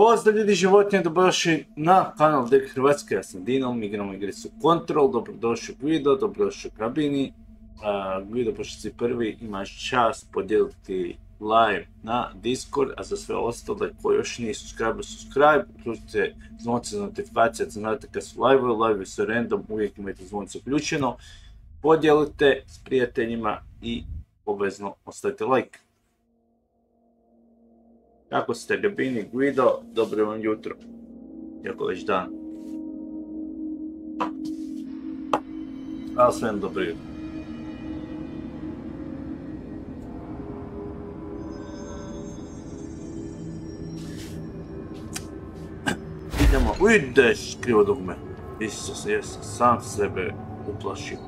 Pozdrav ljudi životinje, dobrodošli na kanal DEGHrvatska, ja sam Dinom, igramo igricu Control, dobrodošli Guido, dobrodošli Grabini. Guido, pošto si prvi, imaš čast podijeliti live na Discord, a za sve ostale koji još nisu subscribe, uključite zvonce za notifikacije, da znate kad su live su random, uvijek imajte zvonce uključeno, podijelite s prijateljima i obvezno ostavite like. Kako ste Gabini, Guido, dobro vam jutro, iako već dan. Ali sve dobro jutro. Idemo, ideš krivo dugme. Isuse, jesam sam sebe uplašio.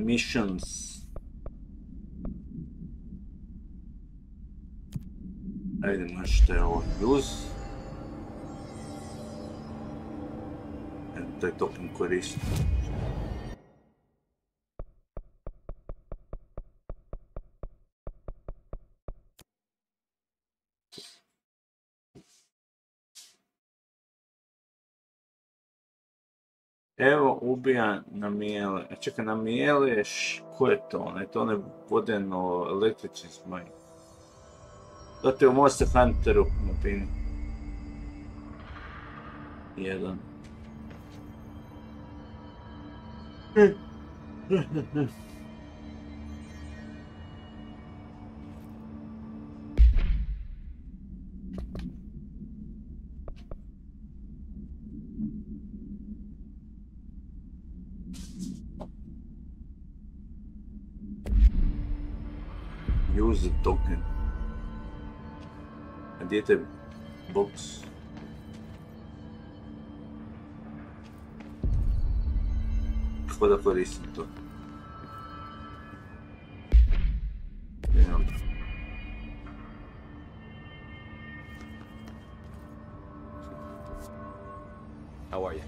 Missions. Ajde, što je ovo use. Taj token korisnik. Evo, ubija namijele. A čekaj, namijele, ko je to? Ne, to ne vodeno električni smaj. To te u Monster Hunteru napini. Jedan. Use the token. A gdje je taj box? Kako da koristim to? How are you?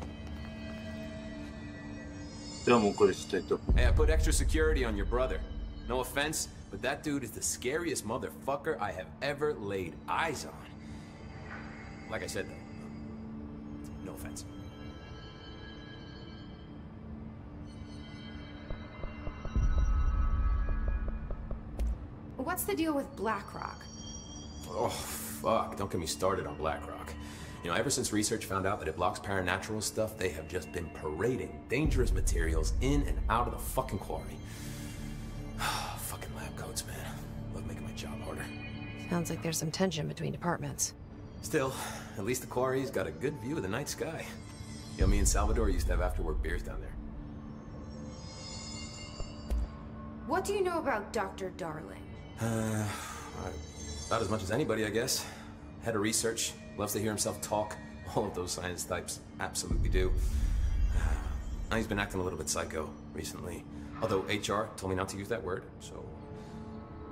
Trebamo koristiti taj token. Hey, I put extra security on your brother. No offense, but that dude is the scariest motherfucker I have ever laid eyes on. Like I said, though, no offense. What's the deal with BlackRock? Oh, fuck. Don't get me started on BlackRock. You know, ever since research found out that it blocks paranatural stuff, they have just been parading dangerous materials in and out of the fucking quarry. Fucking lab coats, man. Love making my job harder. Sounds like there's some tension between departments. Still, at least the quarry's got a good view of the night sky. You know, me and Salvador used to have after-work beers down there. What do you know about Dr. Darling? About as much as anybody, I guess. Head of research, loves to hear himself talk. All of those science types absolutely do. He's been acting a little bit psycho recently. Although HR told me not to use that word, so...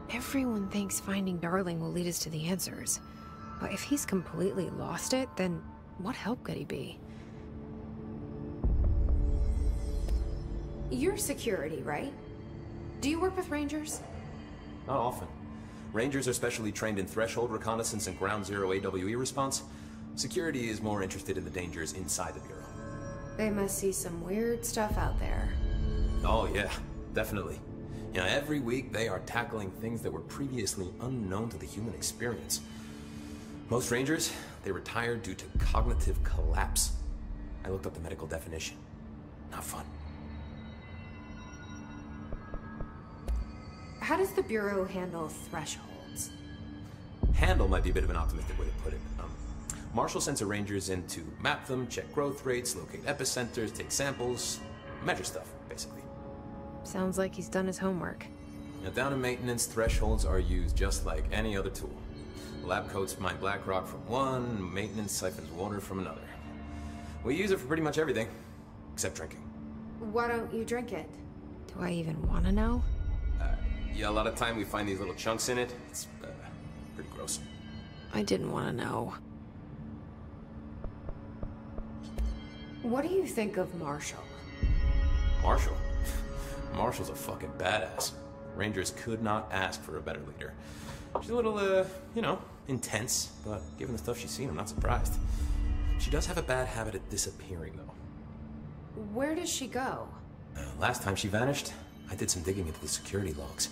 Everyone thinks finding Darling will lead us to the answers. But if he's completely lost it, then what help could he be? You're security, right? Do you work with Rangers? Not often. Rangers are specially trained in threshold reconnaissance and ground zero AWE response. Security is more interested in the dangers inside the Bureau. They must see some weird stuff out there. Oh yeah, definitely. You know, every week they are tackling things that were previously unknown to the human experience. Most Rangers, they retire due to cognitive collapse. I looked up the medical definition. Not fun. How does the Bureau handle thresholds? Handle might be a bit of an optimistic way to put it. Marshall sends her Rangers in to map them, check growth rates, locate epicenters, take samples, measure stuff, basically. Sounds like he's done his homework. Now, down in maintenance, thresholds are used just like any other tool. Lab coats mine black rock from one, maintenance siphons water from another. We use it for pretty much everything, except drinking. Why don't you drink it? Do I even want to know? Yeah, a lot of time we find these little chunks in it. It's pretty gross. I didn't want to know. What do you think of Marshall? Marshall? Marshall's a fucking badass. Rangers could not ask for a better leader. She's a little, you know, intense, but given the stuff she's seen, I'm not surprised. She does have a bad habit of disappearing, though. Where does she go? Last time she vanished, I did some digging into the security logs.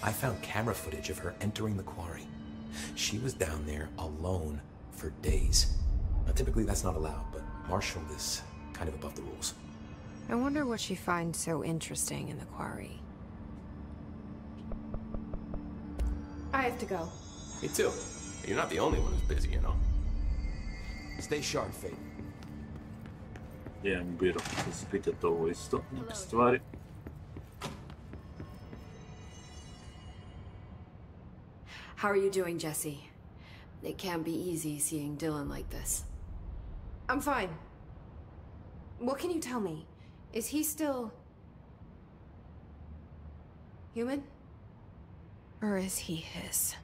I found camera footage of her entering the quarry. She was down there alone for days. Now, typically that's not allowed, but Marshall is kind of above the rules. I wonder what she finds so interesting in the quarry. I have to go. Me too. You're not the only one who's busy, you know. Stay sharp, Fate. Imam biro, da se pitate ovo isto, neke stvari. How are you doing, Jesse? It can't be easy seeing Dylan like this. I'm fine. What can you tell me? Is he still... human? Or is he his?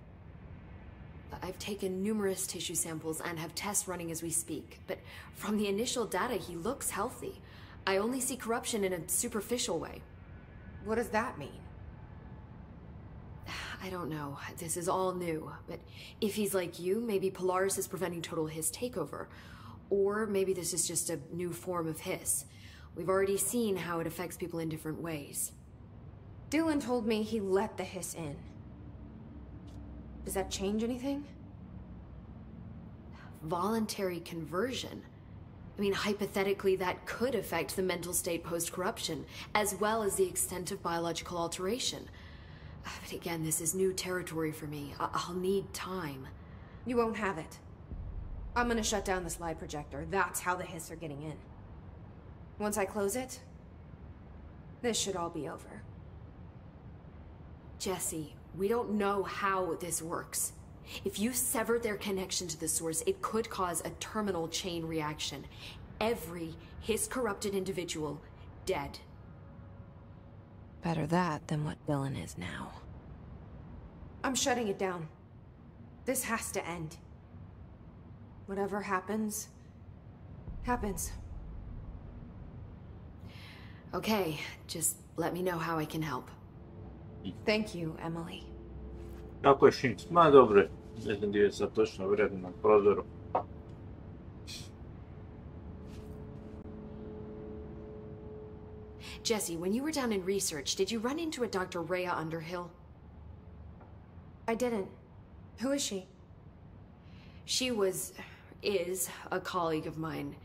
I've taken numerous tissue samples and have tests running as we speak, but from the initial data, he looks healthy. I only see corruption in a superficial way. What does that mean? I don't know. This is all new, but if he's like you, maybe Polaris is preventing total Hiss takeover. Or maybe this is just a new form of Hiss. We've already seen how it affects people in different ways. Dylan told me he let the Hiss in. Does that change anything? Voluntary conversion. I mean, hypothetically, that could affect the mental state post-corruption, as well as the extent of biological alteration. But again, this is new territory for me. I'll need time. You won't have it. I'm gonna shut down the slide projector. That's how the Hiss are getting in. Once I close it, this should all be over. Jesse, we don't know how this works. If you sever their connection to the source, it could cause a terminal chain reaction. Every Hiss-corrupted individual dead. Better that than what Dylan is now. I'm shutting it down. This has to end. Whatever happens, happens. Okay, just let me know how I can help. Thank you, Emily. Kako je Shinx? Ma dobro je. Ne znam gdje je sad točno vredno na prozoru. Jesse, when you were down in research, did you run into a Dr. Rhea Underhill? I didn't. Who is she? She is a colleague of mine.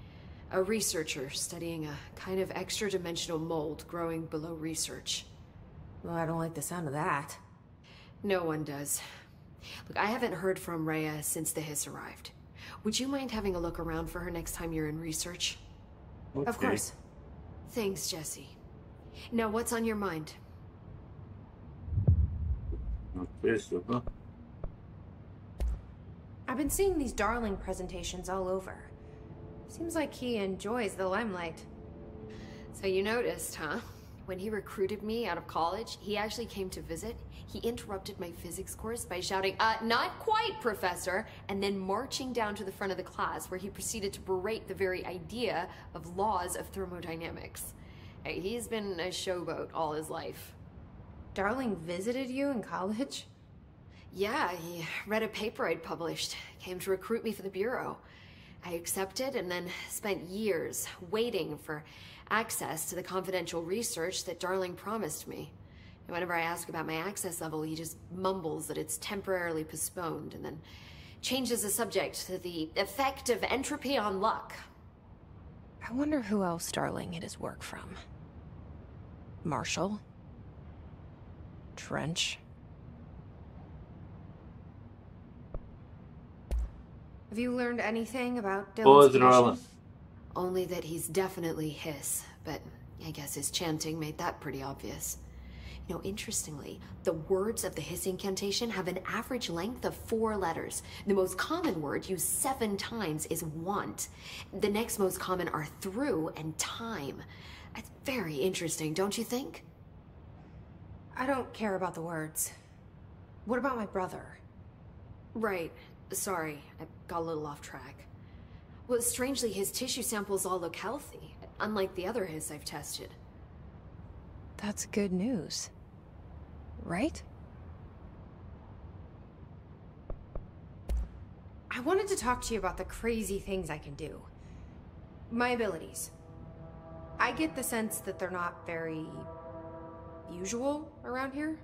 A researcher studying a kind of extra-dimensional mold growing below research. Well, I don't like the sound of that. No one does. Look, I haven't heard from Rhea since the Hiss arrived. Would you mind having a look around for her next time you're in research? Okay. Of course. Thanks, Jesse. Now, what's on your mind? Okay, super. I've been seeing these Darling presentations all over. Seems like he enjoys the limelight. So you noticed, huh? When he recruited me out of college, he actually came to visit. He interrupted my physics course by shouting, not quite, Professor, and then marching down to the front of the class where he proceeded to berate the very idea of laws of thermodynamics. Hey, he's been a showboat all his life. Darling visited you in college? Yeah, he read a paper I'd published, came to recruit me for the Bureau. I accepted and then spent years waiting for access to the confidential research that Darling promised me. And whenever I ask about my access level, he just mumbles that it's temporarily postponed and then changes the subject to the effect of entropy on luck. I wonder who else Darling hid his work from. Marshall? Trench? Have you learned anything about Dylan's condition? Only that he's definitely Hiss, but I guess his chanting made that pretty obvious. You know, interestingly, the words of the Hiss incantation have an average length of 4 letters. The most common word used 7 times is want. The next most common are through and time. That's very interesting, don't you think? I don't care about the words. What about my brother? Right. Sorry, I got a little off track. Well, strangely, his tissue samples all look healthy, unlike the other Hiss I've tested. That's good news. Right? I wanted to talk to you about the crazy things I can do. My abilities. I get the sense that they're not very usual around here.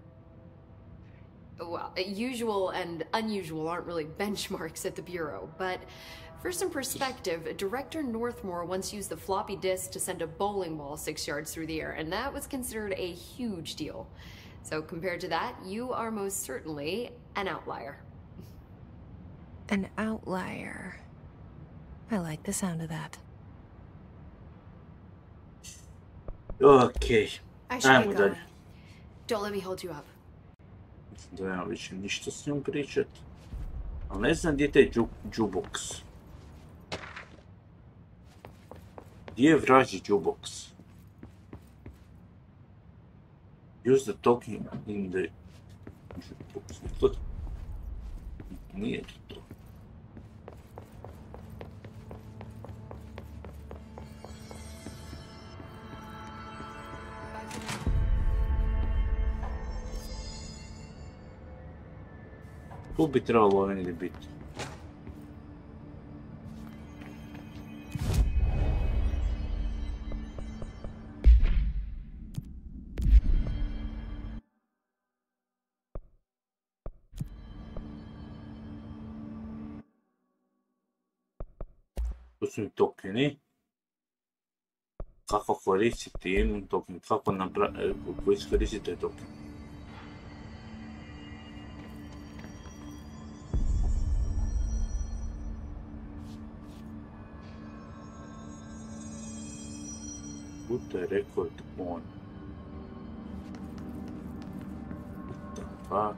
Well, usual and unusual aren't really benchmarks at the Bureau, but for some perspective, Director Northmore once used the floppy disk to send a bowling ball 6 yards through the air, and that was considered a huge deal. So compared to that, you are most certainly an outlier. An outlier. I like the sound of that. Okay. I should get going. Don't let me hold you up. Mislim da nema više ništa s njom pričat. Ali ne znam gdje je taj jukebox. Gdje je vraži jukebox? Use the talking in the jukebox. Nije to. Tu bi trebalo negdje biti. Tu su mi tokeni. Kako koristiti token, kako iskoristiti taj token. Put the record on. What the fuck?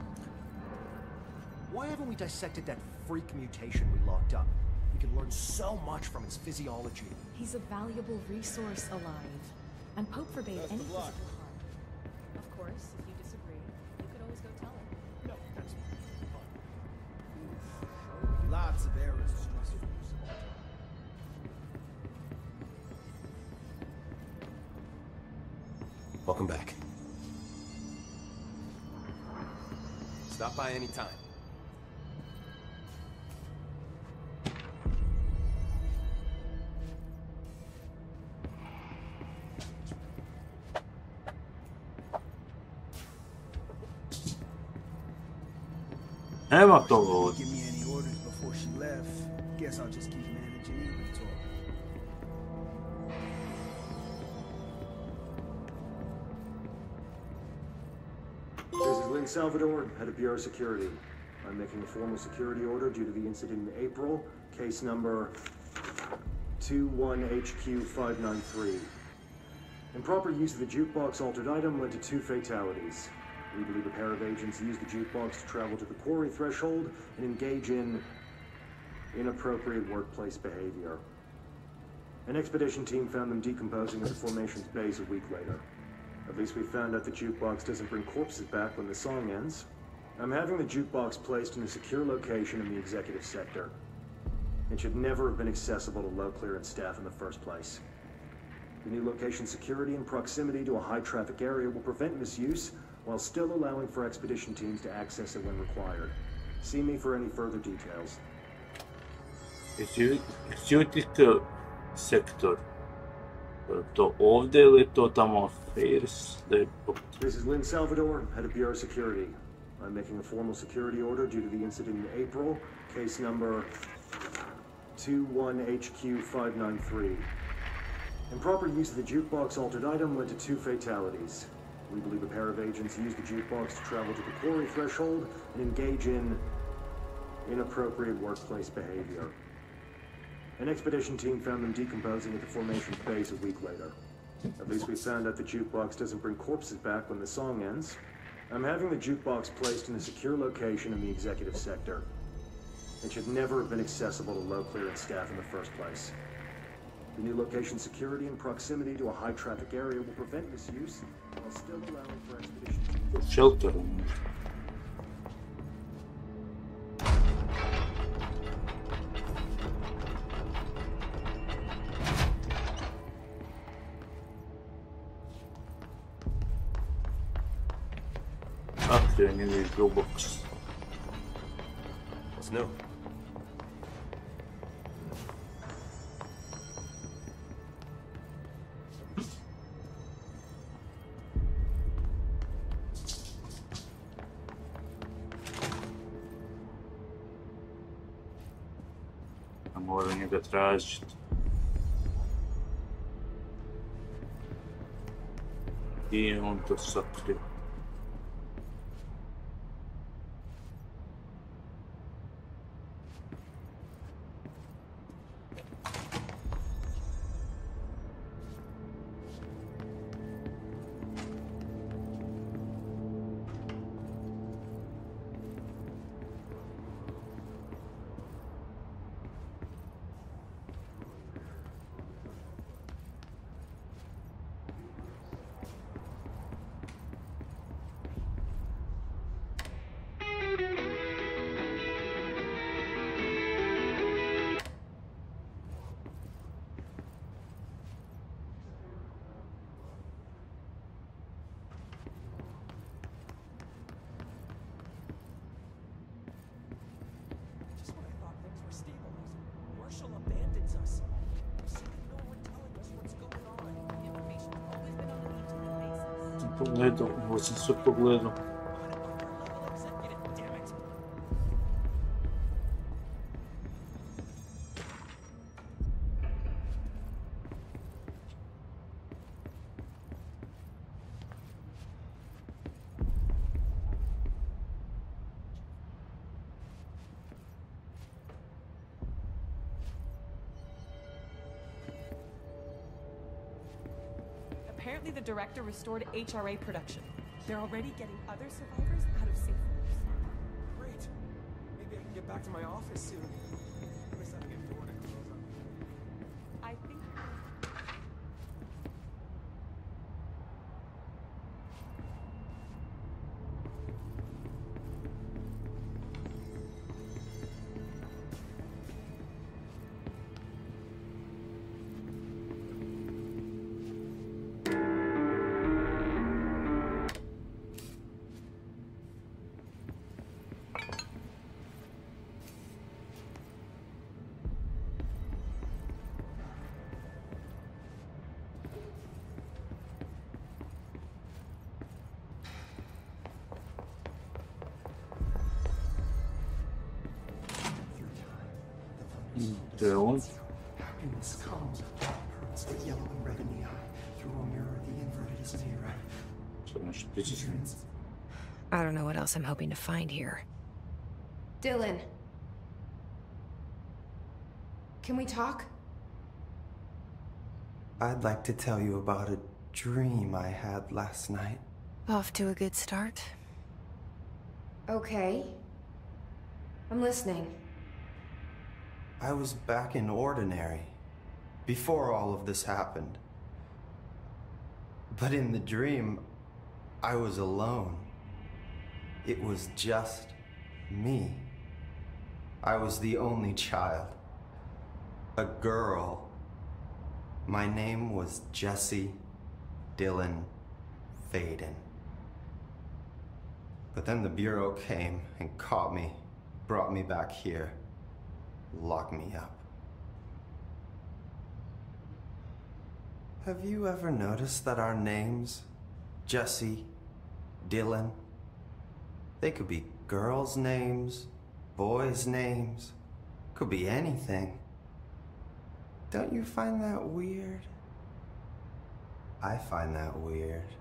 Why haven't we dissected that freak mutation we locked up? We could learn so much from its physiology. He's a valuable resource alive, and Pope forbade any physical harm. Of course, if you disagree, you could always go tell him. No, that's fine. Lots of errors to stress for yourself. Welcome back. Stop by any time. Nema toga. Give me any orders before she left. Guess I'll just keep managing even talk. This is Lynn Salvador, head of Bureau Security. I'm making a formal security order due to the incident in April, case number 21HQ593. Improper use of the jukebox altered item led to 2 fatalities. We believe a pair of agents used the jukebox to travel to the quarry threshold and engage in inappropriate workplace behavior. An expedition team found them decomposing at the formation's base a week later. At least we found out the jukebox doesn't bring corpses back when the song ends. I'm having the jukebox placed in a secure location in the executive sector. It should never have been accessible to low clearance staff in the first place. The new location security and proximity to a high traffic area will prevent misuse while still allowing for expedition teams to access it when required. See me for any further details. Executive sector. To ovdje ili to tamo affairs? This is Lynn Salvador, head of Bureau Security. I'm making a formal security order due to the incident in April, case number 21HQ593. Improper use of the jukebox altered item led to 2 fatalities. We believe a pair of agents used the jukebox to travel to the quarry threshold and engage in inappropriate workplace behavior. An expedition team found them decomposing at the formation's base a week later. At least we found out the jukebox doesn't bring corpses back when the song ends. I'm having the jukebox placed in a secure location in the executive sector. It should never have been accessible to low clearance staff in the first place. The new location security and proximity to a high traffic area will prevent misuse while still allowing for expedition teams. Shelter. otkrio njegovi Bluebox. What's new? A moram njega tražiti. I on to sakrio. Pogledao, ovo sam sve pogledao. Apparently the director restored HRA production. They're already getting other survivors out of safe rooms. Great. Maybe I can get back to my office soon. At least I can get door to close up. I think... Happiness comes. Pearls get yellow and red in the eye. Through a mirror, the inverted is mirror. I don't know what else I'm hoping to find here. Dylan. Can we talk? I'd like to tell you about a dream I had last night. Off to a good start. Okay. I'm listening. I was back in Ordinary, before all of this happened. But in the dream, I was alone. It was just me. I was the only child. A girl. My name was Jesse Dylan Faden. But then the Bureau came and caught me, brought me back here. Lock me up. Have you ever noticed that our names, Jesse, Dylan, they could be girls' names, boys' names, could be anything. Don't you find that weird? I find that weird.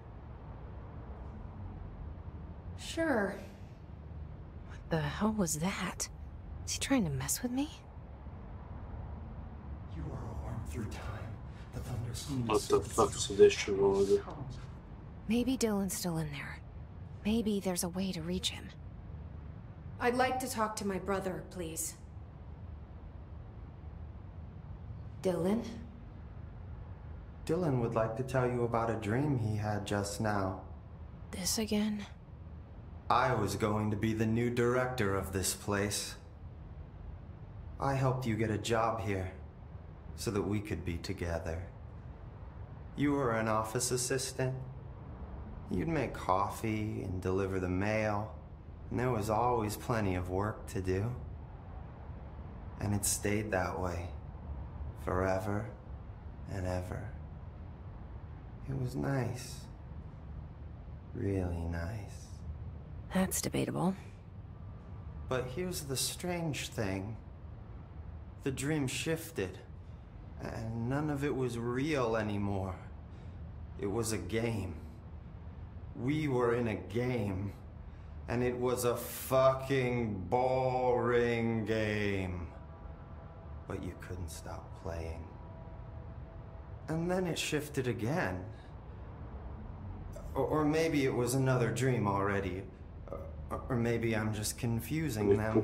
Sure. What the hell was that? Is he trying to mess with me? You are warm through time. The thunderstorm. What the fuck se dešava ovdje? Maybe Dylan's still in there. Maybe there's a way to reach him. I'd like to talk to my brother, please. Dylan? Dylan would like to tell you about a dream he had just now. This again? I was going to be the new director of this place. I helped you get a job here, so that we could be together. You were an office assistant. You'd make coffee and deliver the mail, and there was always plenty of work to do. And it stayed that way, forever and ever. It was nice. Really nice. That's debatable. But here's the strange thing. The dream shifted, and none of it was real anymore. It was a game. We were in a game, and it was a fucking boring game. But you couldn't stop playing. And then it shifted again. Or maybe it was another dream already. Or maybe I'm just confusing them.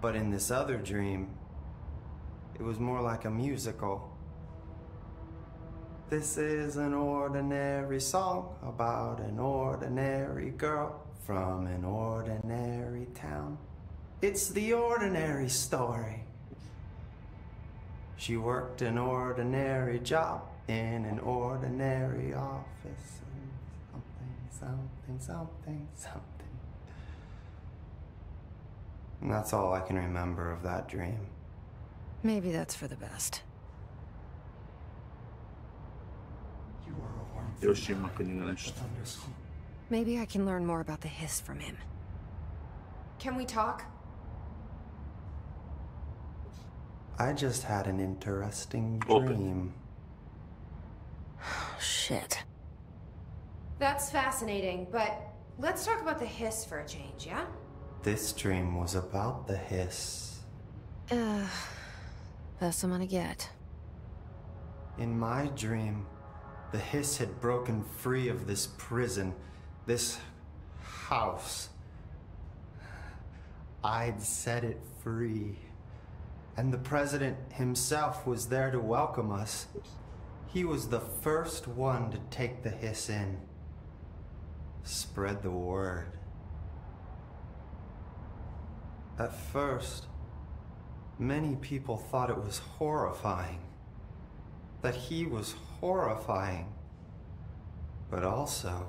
But in this other dream, it was more like a musical. This is an ordinary song about an ordinary girl from an ordinary town. It's the ordinary story. She worked an ordinary job in an ordinary office. Something. And that's all I can remember of that dream. Maybe that's for the best. Maybe I can learn more about the hiss from him. Can we talk? I just had an interesting dream. Shit. That's fascinating, but let's talk about the hiss for a change, yeah? This dream was about the hiss. Best I'm gonna get. In my dream, the hiss had broken free of this prison, this house. I'd set it free. And the president himself was there to welcome us. He was the first one to take the hiss in. Spread the word. At first, many people thought it was horrifying. That he was horrifying. But also,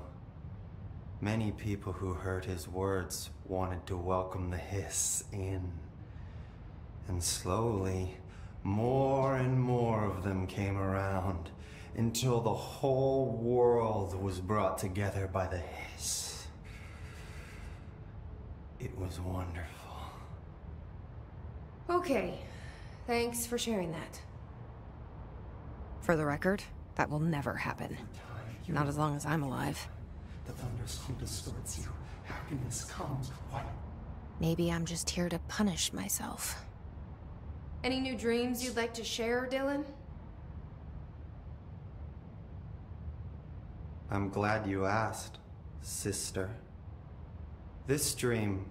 many people who heard his words wanted to welcome the hiss in. And slowly, more and more of them came around until the whole world was brought together by the hiss. It was wonderful. Okay, thanks for sharing that. For the record, that will never happen. Not as long as I'm alive. The thunderstorm distorts you. Happiness comes. What? Maybe I'm just here to punish myself. Any new dreams you'd like to share, Dylan? I'm glad you asked, sister. This dream,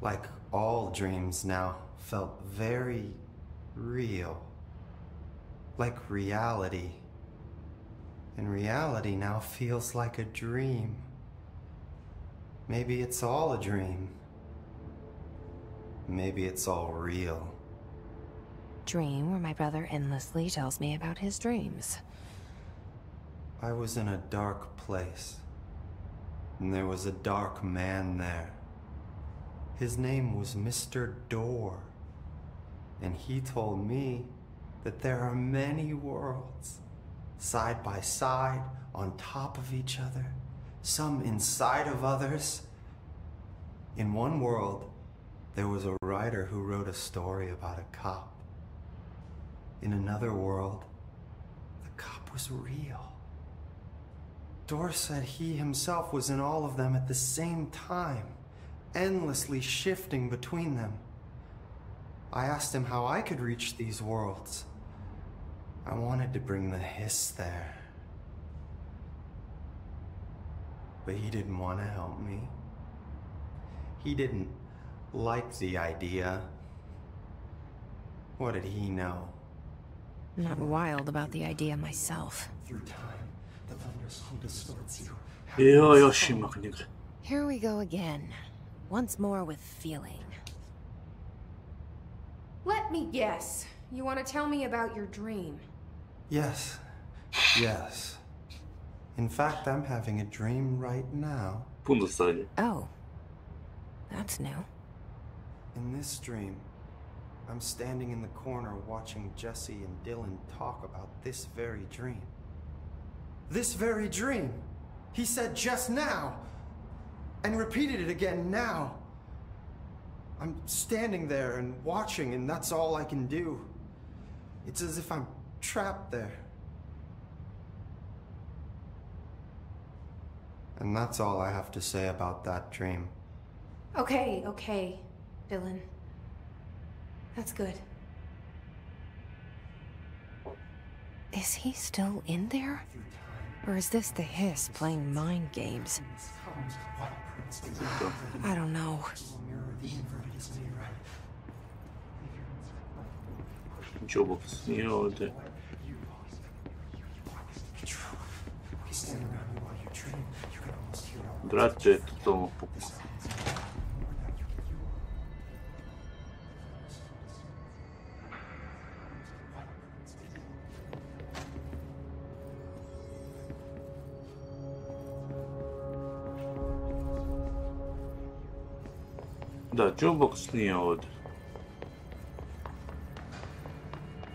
like all dreams now, felt very real. Like reality. And reality now feels like a dream. Maybe it's all a dream. Maybe it's all real. Dream where my brother endlessly tells me about his dreams. I was in a dark place, and there was a dark man there. His name was Mr. Door, and he told me that there are many worlds, side by side, on top of each other, some inside of others. In one world, there was a writer who wrote a story about a cop. In another world, the cop was real. Door said he himself was in all of them at the same time, endlessly shifting between them. I asked him how I could reach these worlds. I wanted to bring the hiss there. But he didn't want to help me. He didn't like the idea. What did he know? I'm not wild about the idea myself. Through time, the thunderstorm distorts you. Here we go again. Once more with feeling. Let me guess. You want to tell me about your dream? Yes. Yes. In fact, I'm having a dream right now. Puno sadje. Oh. That's new. In this dream, I'm standing in the corner watching Jesse and Dylan talk about this very dream. This very dream! He said just now! And repeated it again now! I'm standing there and watching, and that's all I can do. It's as if I'm trapped there. And that's all I have to say about that dream. Okay, Dylan. That's good. Is he still in there? Or is this the Hiss playing mind games? I don't know. Jukebox nije ovdje. Brate je totalno pukao. Da, jukebox nije ovdje.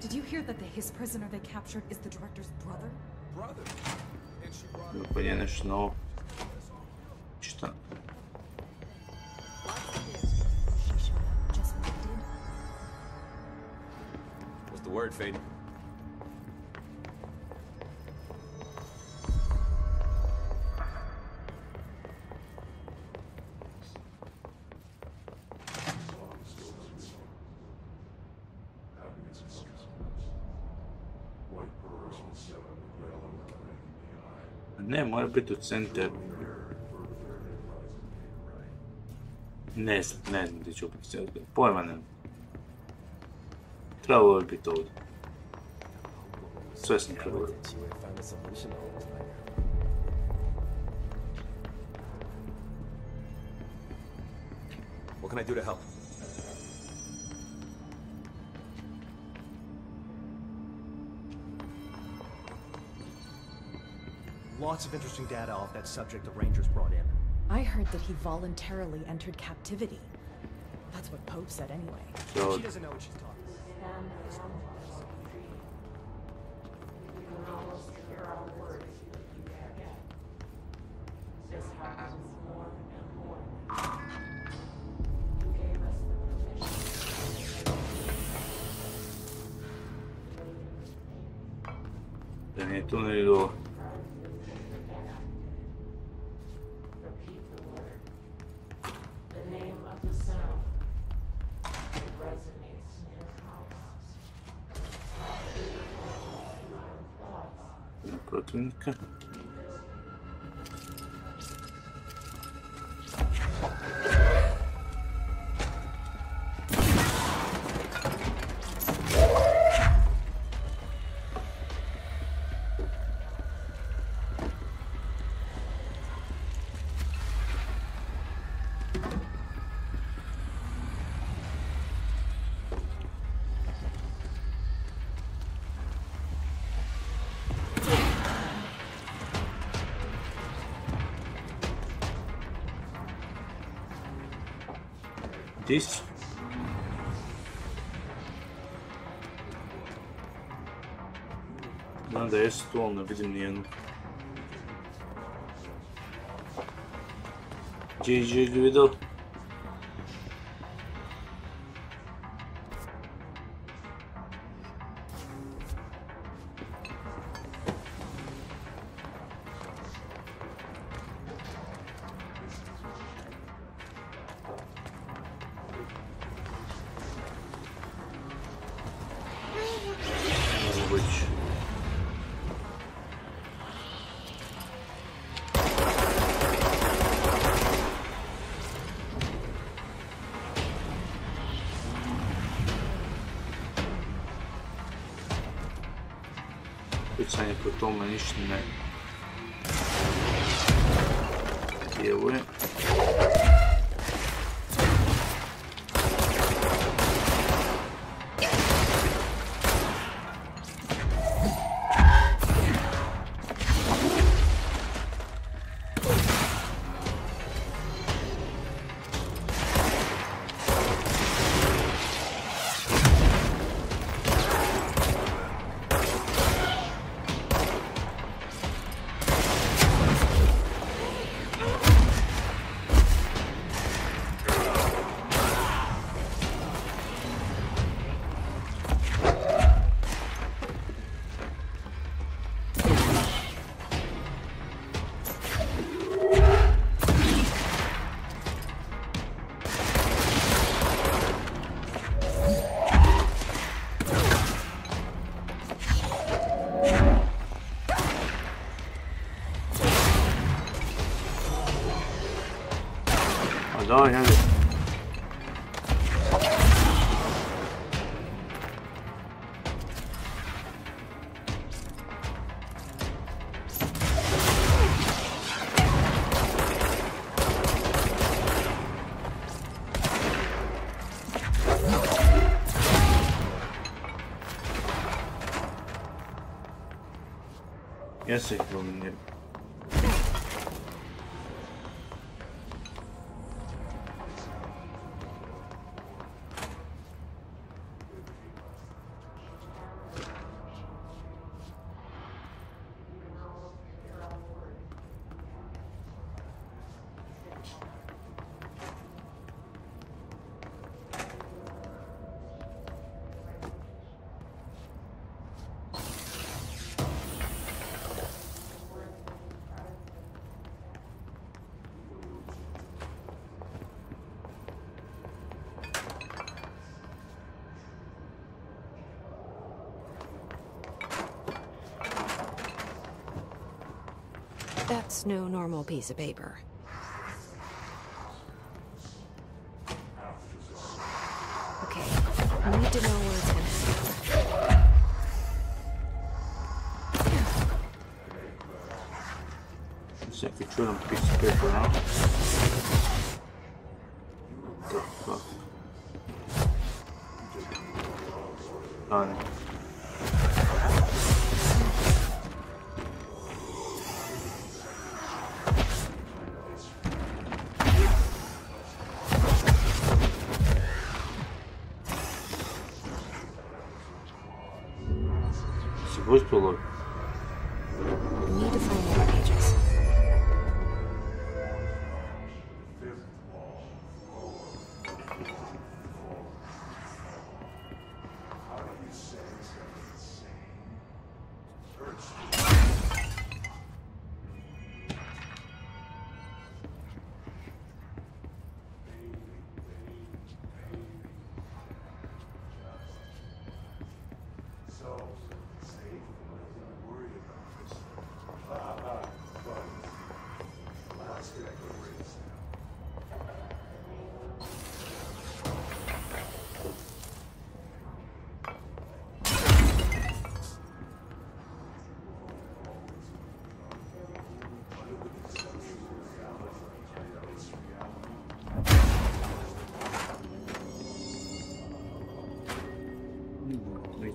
Did you hear that the Hiss prisoner they captured is the director's brother? Pa je nešto novo. Šta? What's the word, Faden? Ne, mora biti u centru. Ne znam gdje ću upiti. Pojma nema. Trebalo je biti ovdje. Sve sam trebalo. What can I do to help? Lots of interesting data off that subject the Rangers brought in. I heard that he voluntarily entered captivity. That's what Pope said anyway. So, She doesn't know what she's talking about. da nije tu ne idu. Protivnika. Gdje su? Znam da jesu tu, ali ne vidim nijednu. Gdje ih vidio? Pucanje po tome ništa ne djeluje. daj, ajde. Ja se ih dominiram. That's no normal piece of paper. Okay, I need to know where it's gonna be. Se che c'è un piece of paper, no? What the fuck? Done. Uspjelo. We need to find more pages.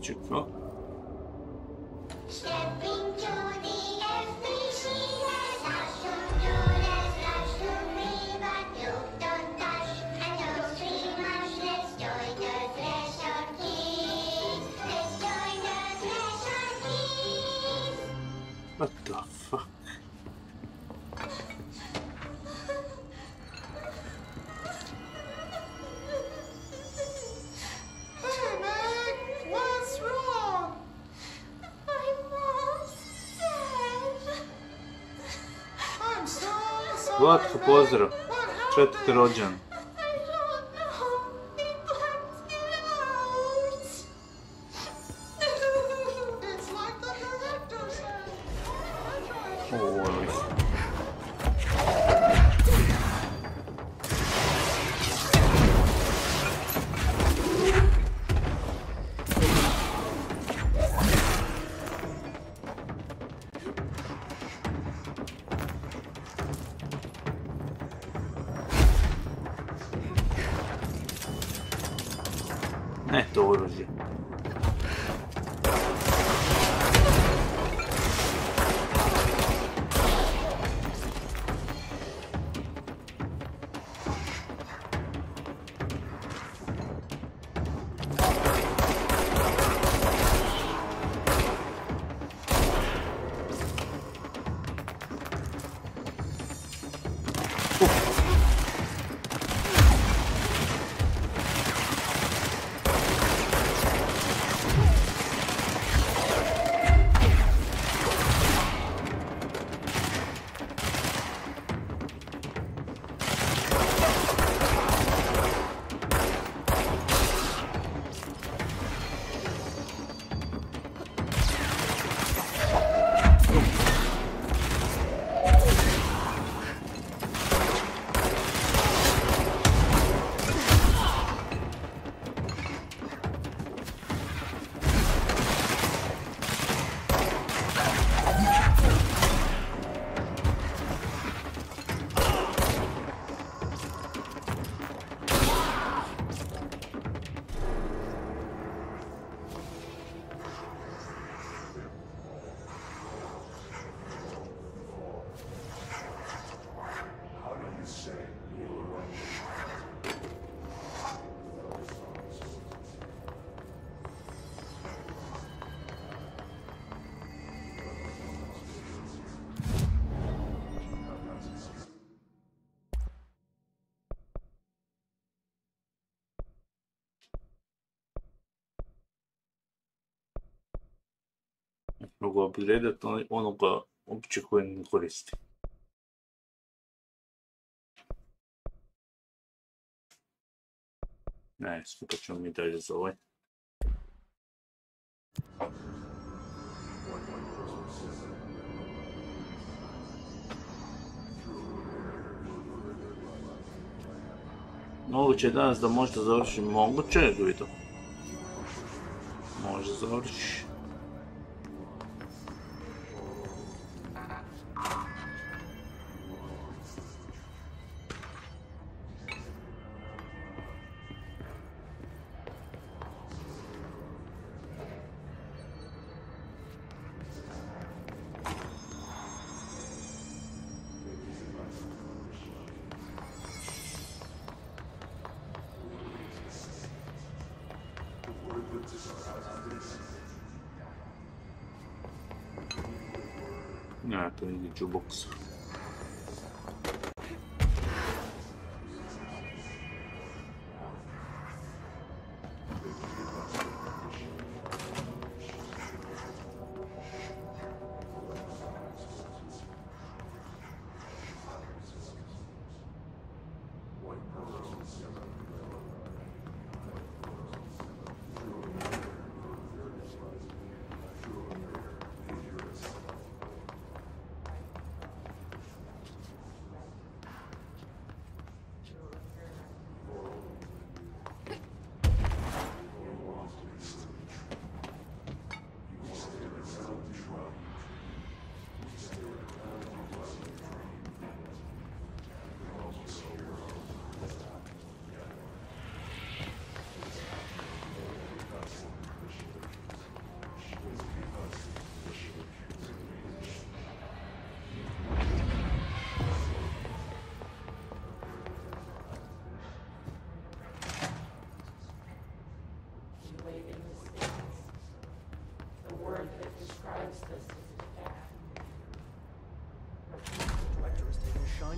Čekaj. What the fuck? Vlatko, pozdrav. 4. rođan. Ne, to oružje. mogu upgradeati onoga uopće koji ne koristi. Ne, skupat ćemo mi dalje za ovaj. Moguće je danas da možda završim, moguće je da vidim. Može završi. Ne, to nije jukebox.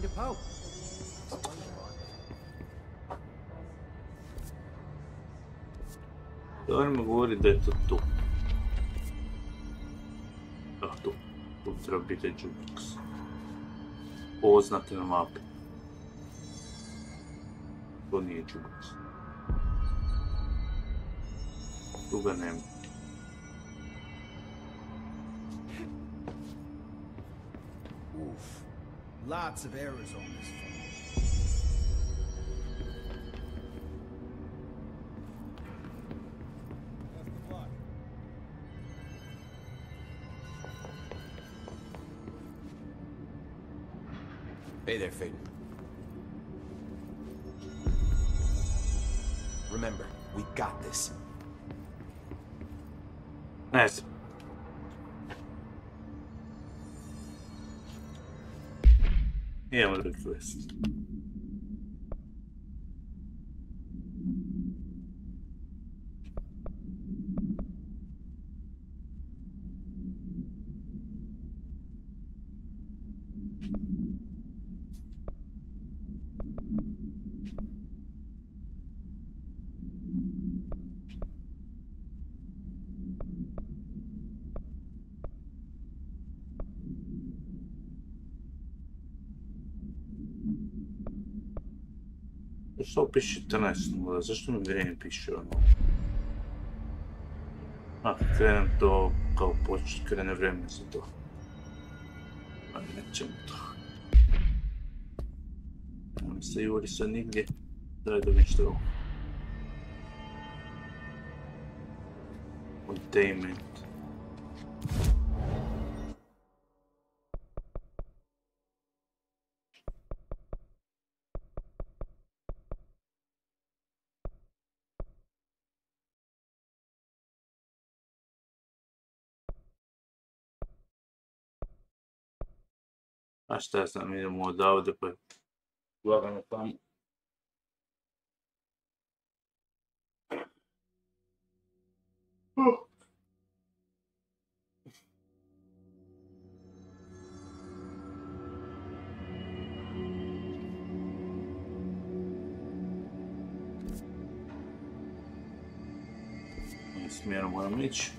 To Pope. Dobro mi govori da je to tu. Ah, tu. Tu treba biti jukebox. Oznake na mapi. To nije jukebox. Tu ga nema. Oof. Lots of errors on this phone. Hey there, Faden. Remember, we got this. Nice. Idemo request. Što piše 14.0? Zašto mi vrijeme piše ono? Ako krenem to, kao počet, krene vrijeme za to. Ali nećemo to. Nemam se juri sad nigdje. Daj da mi što je ovo. Containment. A šta ja znam, idemo odavde pa lagano tamo. Smjerom moram ići.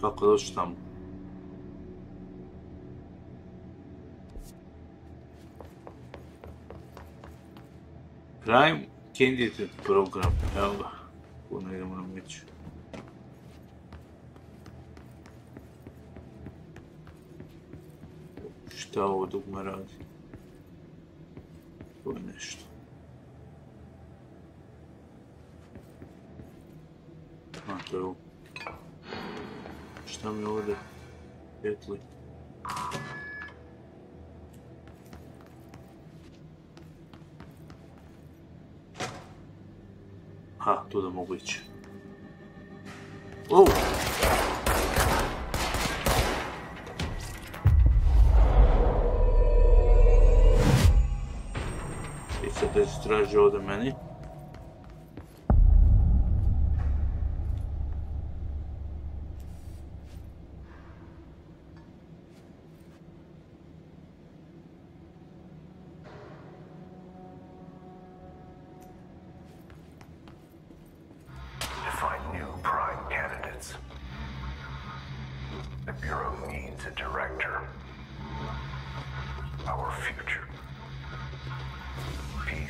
Kako doći tamo? Prime Candidate program, evo ga. Puno idemo na meću. Šta ovo dugme radi? To je nešto. A, to je ovo. Šta mi ovdje petli? Ha, tu da mogu ići. I sad da se traži ovdje meni.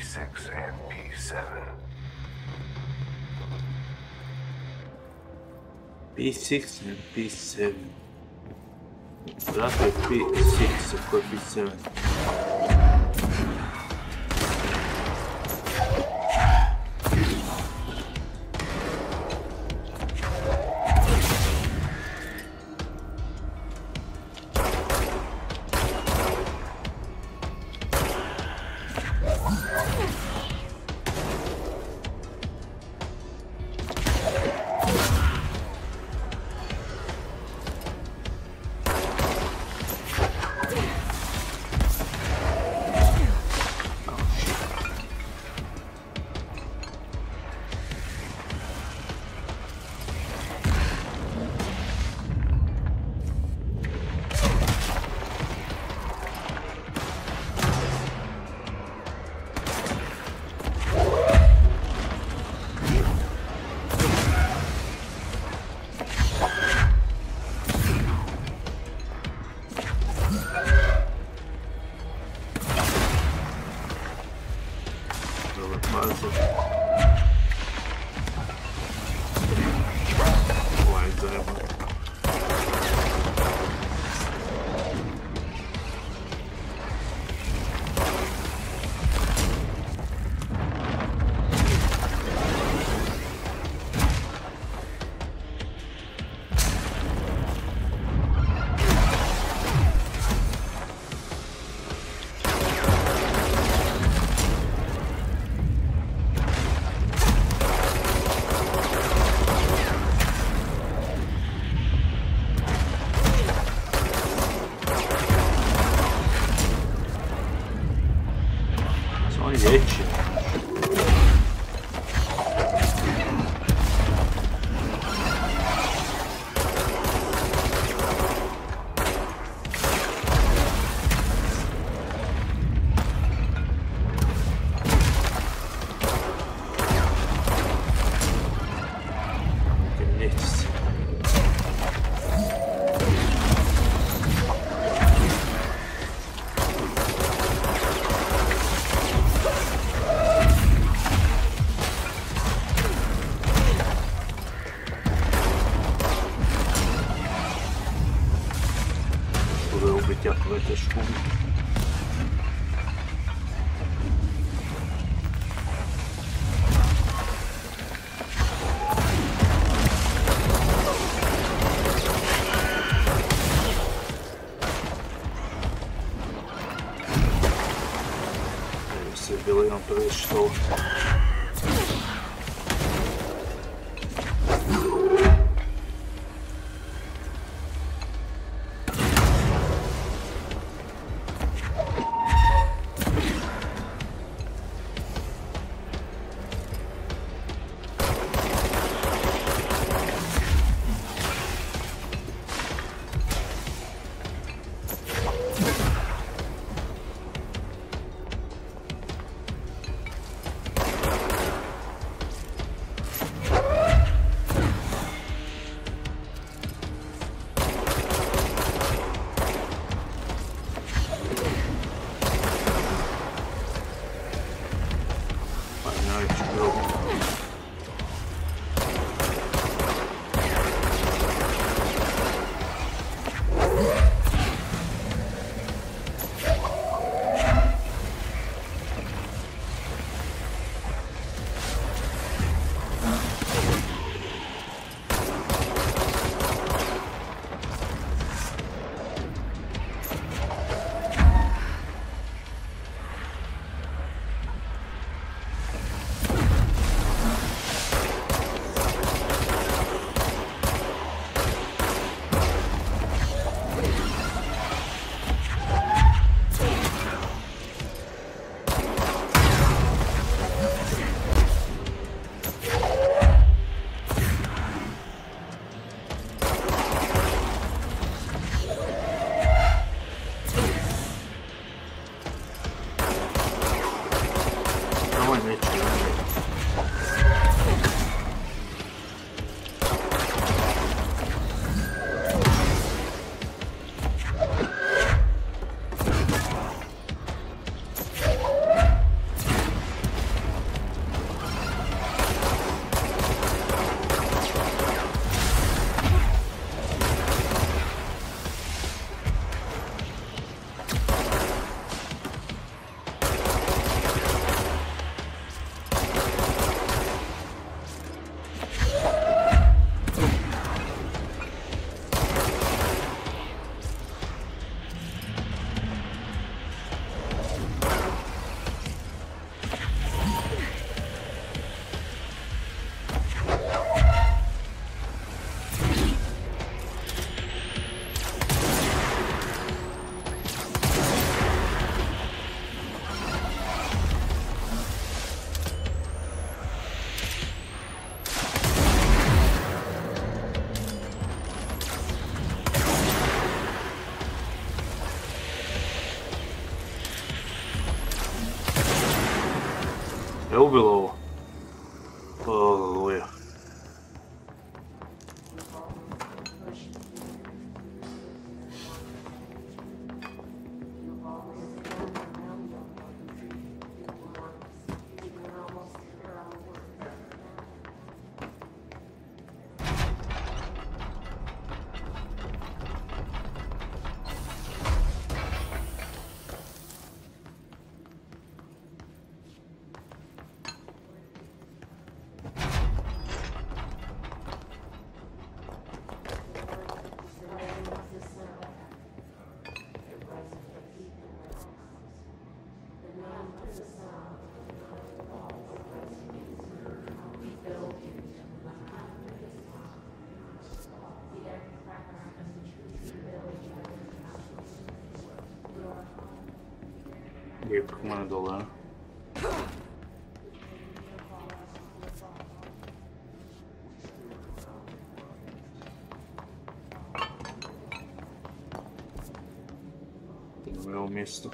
P6 and P7. P6 and P7. Zato je P6, ako je P7. Что? najveći problem. Je ubilo ovo? Aleluja. Lijepo mene dole, a? Idemo je ovo mjesto.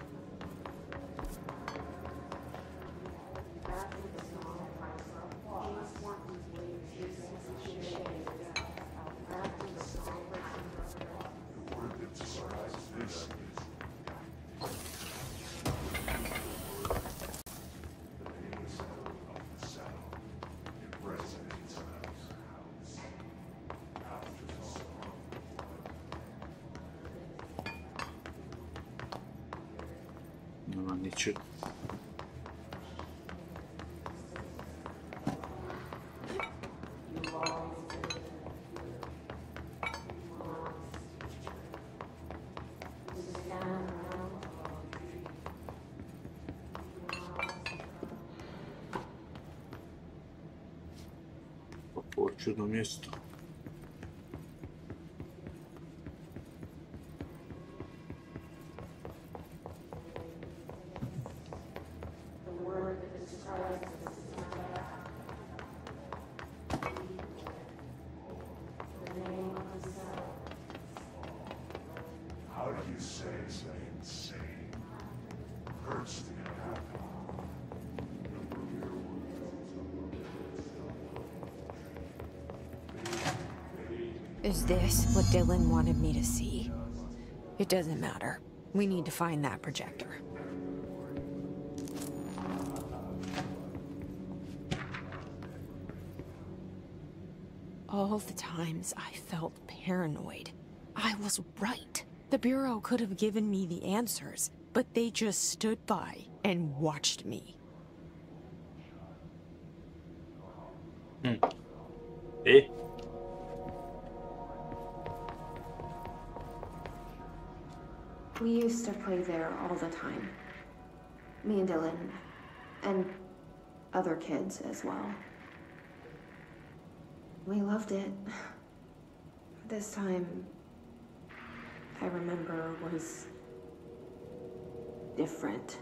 Nema ničeg. Ovo čudno mjesto. Is this what Dylan wanted me to see? It doesn't matter. We need to find that projector. all the times I felt paranoid. I was right. The Bureau could have given me the answers, but they just stood by and watched me. Eh? We used to play there all the time. Me and Dylan, and other kids as well. We loved it. This time, I remember, was different.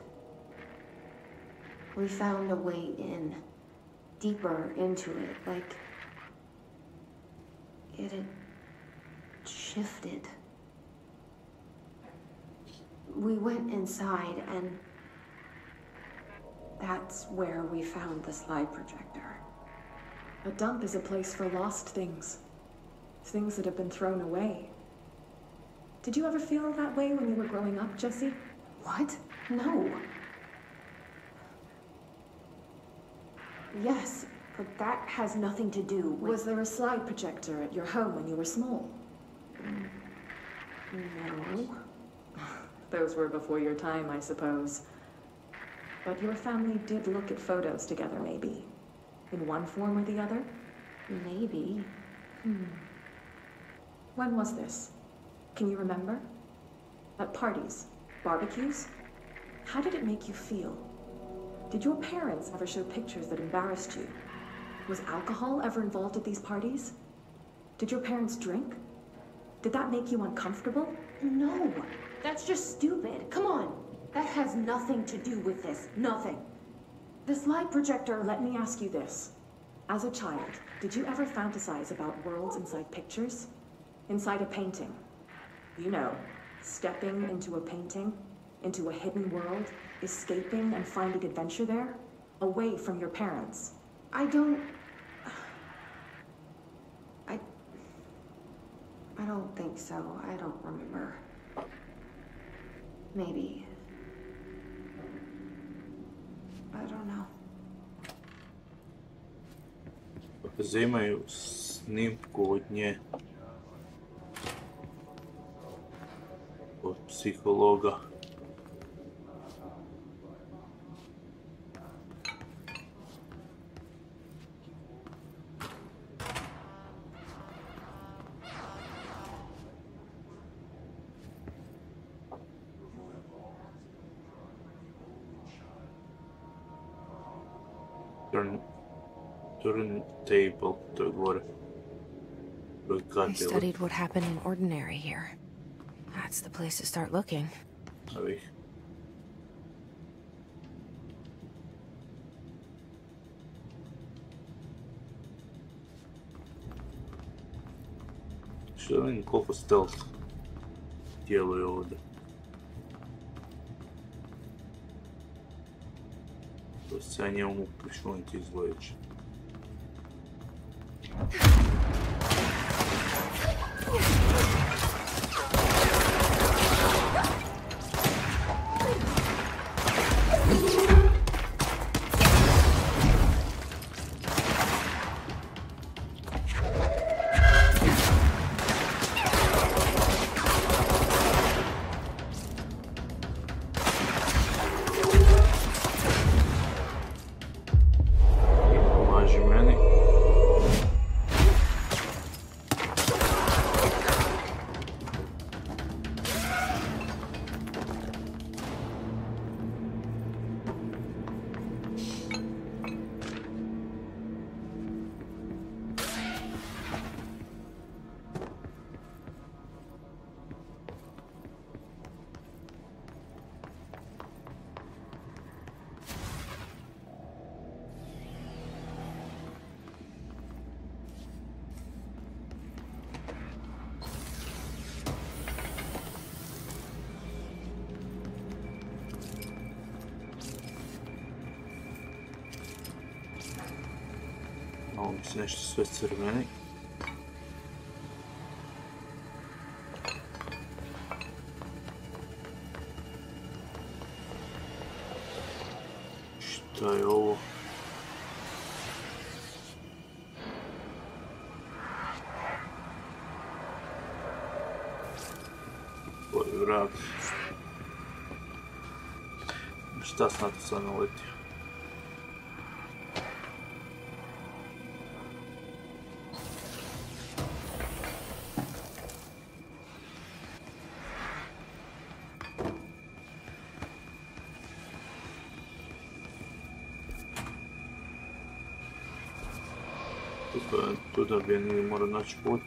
We found a way in, deeper into it, like it had shifted. We went inside, and that's where we found the slide projector. A dump is a place for lost things. Things that have been thrown away. Did you ever feel that way when you were growing up, Jesse? What? No. Yes, but that has nothing to do with... Was there a slide projector at your home when you were small? No. Those were before your time, I suppose. But your family did look at photos together, maybe? In one form or the other? Maybe. When was this? Can you remember? At parties? Barbecues? How did it make you feel? Did your parents ever show pictures that embarrassed you? Was alcohol ever involved at these parties? Did your parents drink? Did that make you uncomfortable? No, that's just stupid. Come on. That has nothing to do with this. Nothing. The slide projector, let me ask you this. As a child, did you ever fantasize about worlds inside pictures? Inside a painting? You know, stepping into a painting, into a hidden world, escaping and finding adventure there, away from your parents. I don't think so. I don't remember. Maybe. I don't know. Uzimaju snimku od nje. Od psihologa. Turntable, to je gore. I studied what happened in ordinary here. That's the place to start looking. Evo ih. Što vidim koliko stealth djeluje ovdje. To se ja njemu prišuniti izgledeći. Ovo mi se nešto sve crveni. Šta je ovo? vrag. Šta sam na to sad naletio? Tu da bi nije morao naći put.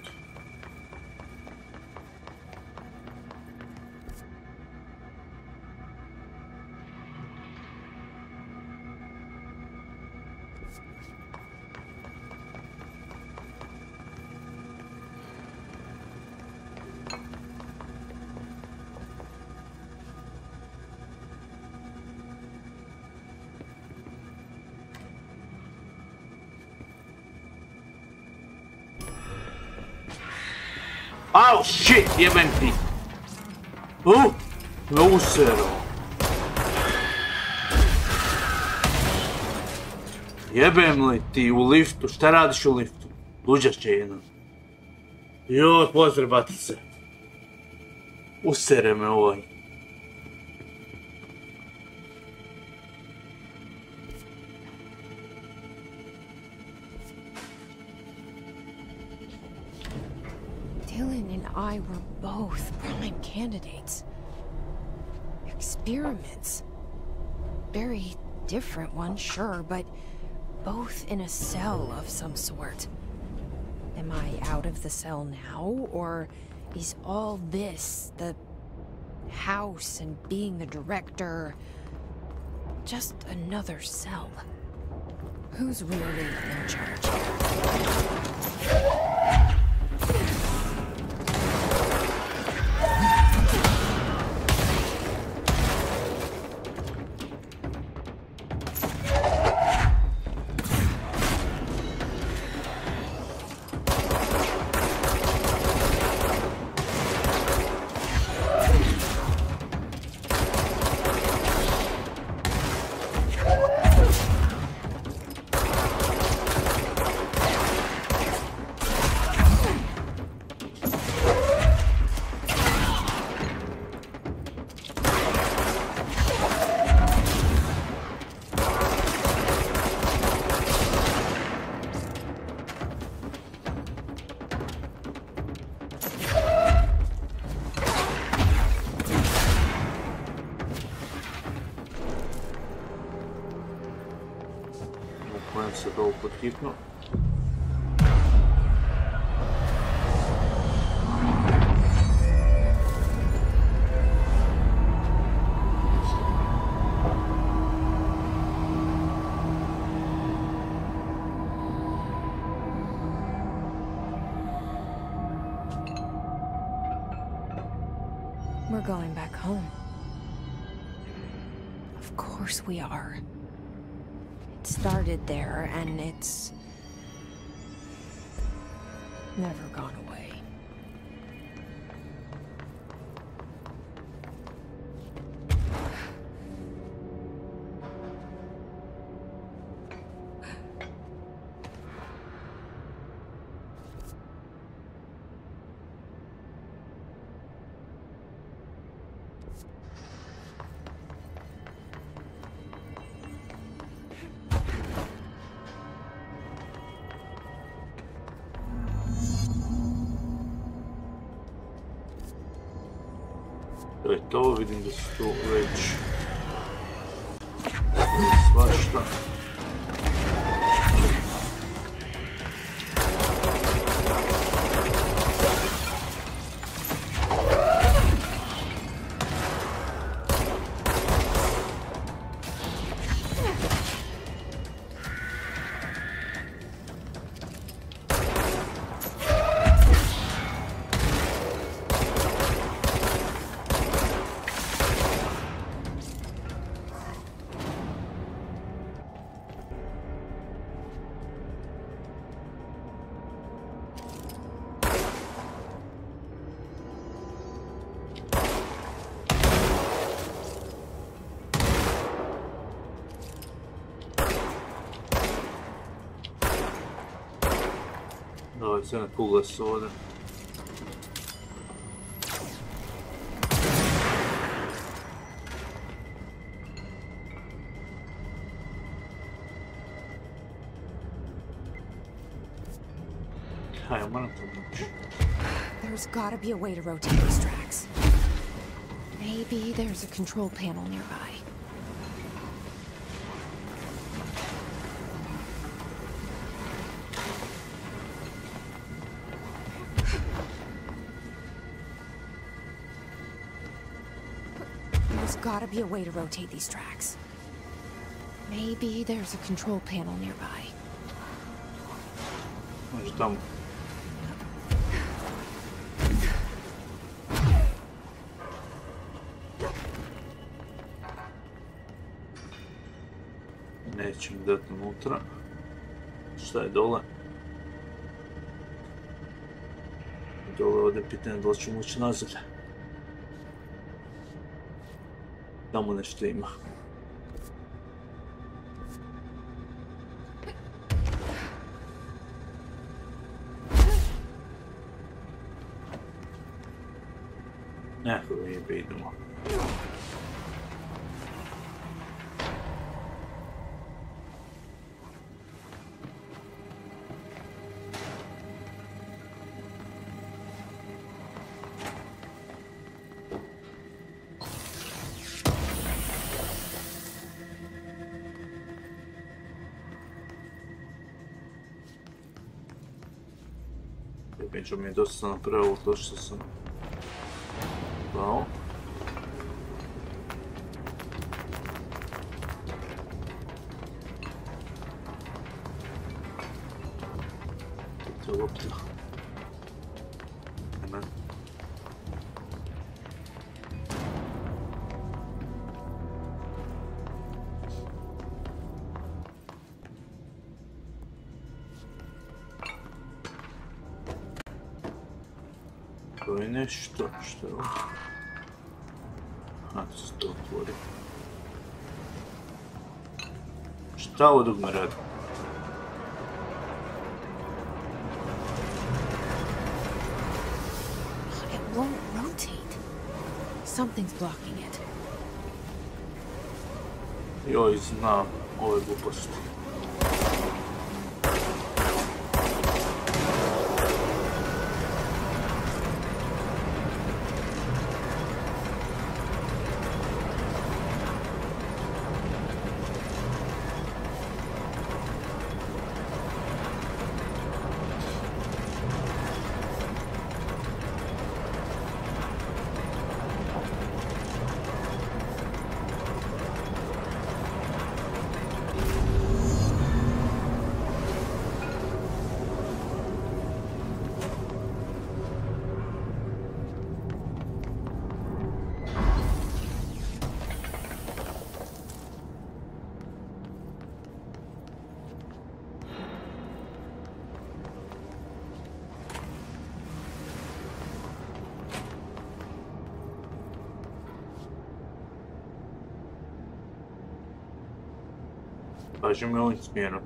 Au, shit, jebem ti! Me usero! Jebem li ti u liftu? Šta radiš u liftu? Luđašće jedan. Joj, pozdravati se. Usere me ovaj. Dylan and I were both prime candidates. Experiments. Very different ones, sure, but both in a cell of some sort. Am I out of the cell now, or is all this, the house and being the director, just another cell? Who's really in charge? Se to potkipno. We're going back home. Of course we are. Started there, and it's never gone away. To je to, vidim da su tu već svašta. Ovo je sve na kugle su ovdje. Hajde, moram pomoći. There's gotta be a way to rotate these tracks. Maybe there's a control panel nearby. There's gotta be a way to rotate these tracks. Maybe there's a control panel nearby. Može tamo. Neće mi dati unutra. Šta je dole? Dole ovdje je pitanje da li ću moći nazad. Tamo nešto ima. Neko je idemo. Među mi je dosta napravilo to što sam dao. To je lopta. Ne. To je nešto, što je ovo? Aha, to se to otvori. Šta ovo dugme radi? It won't rotate. Something's blocking it. Joj, znam ove gluposti. Kaži me ovim smjerom.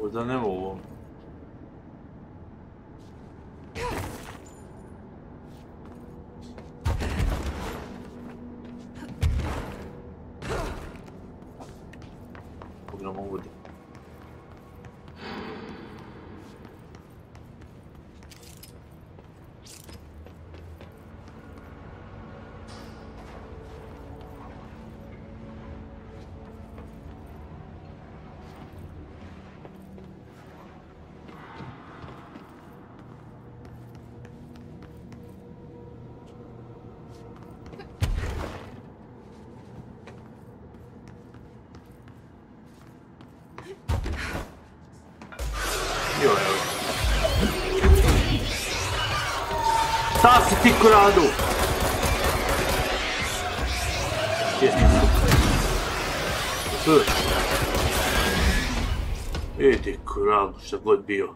Ovdje nema u ovom. Pogledamo ovdje. Šta si ti kradu? Idi kradu, šta god bio.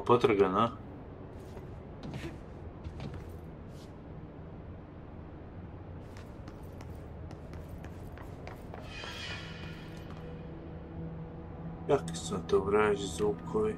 Malo potrgan, a? Kakvi su to vraži zvukovi?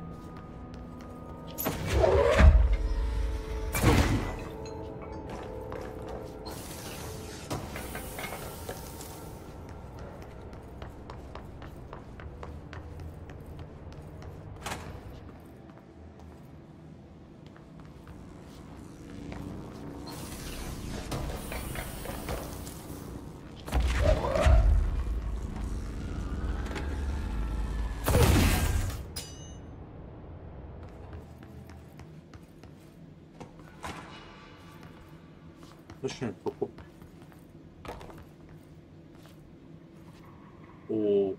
Još ne pokup.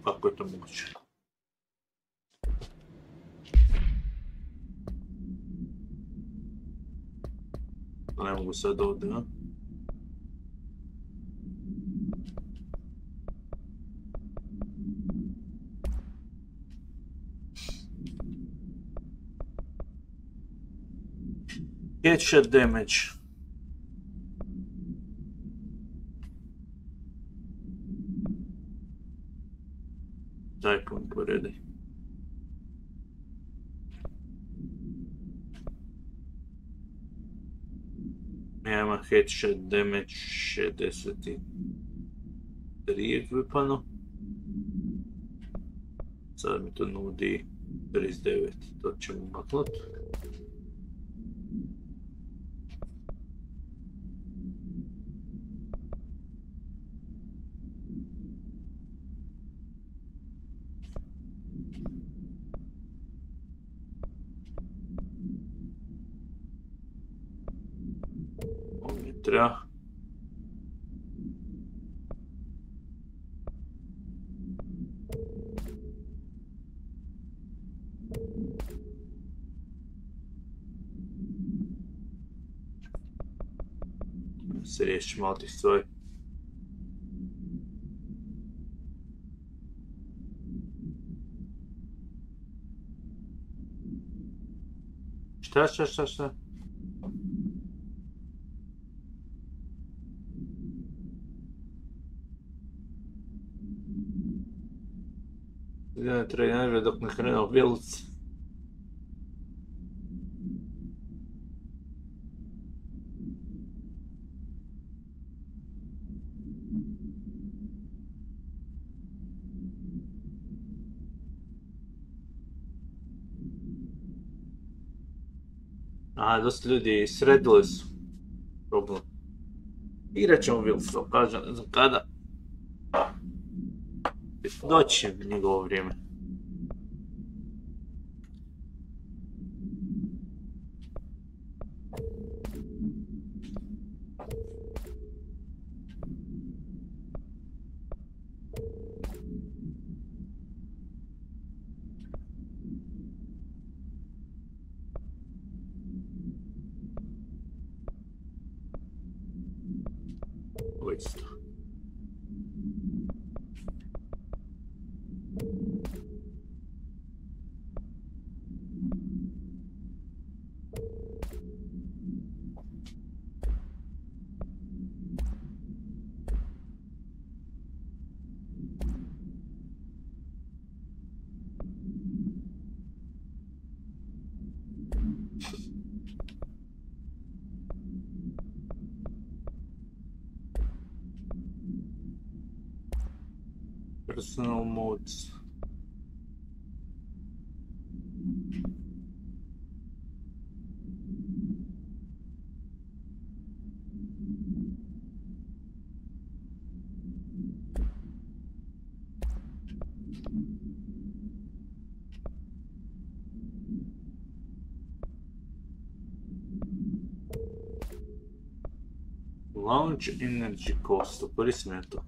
Kako je to moguće? To ne mogu sad ovdje, a? Headshot damage. Daj pun poredi. Nema headshot damage 63 ekvipano. Sad mi to nudi 39, to ćemo maknuti. Treba. Se riješi malo tih stvari. Šta? Ne treniraju dok ne krenu vilci. Dosta ljudi sredili su problem. Igrat ćemo vilci, kažem, ne znam kada. Doći će njegovo vrijeme. Ovo isto. Personal modes. Launch energy cost, korisnik je to.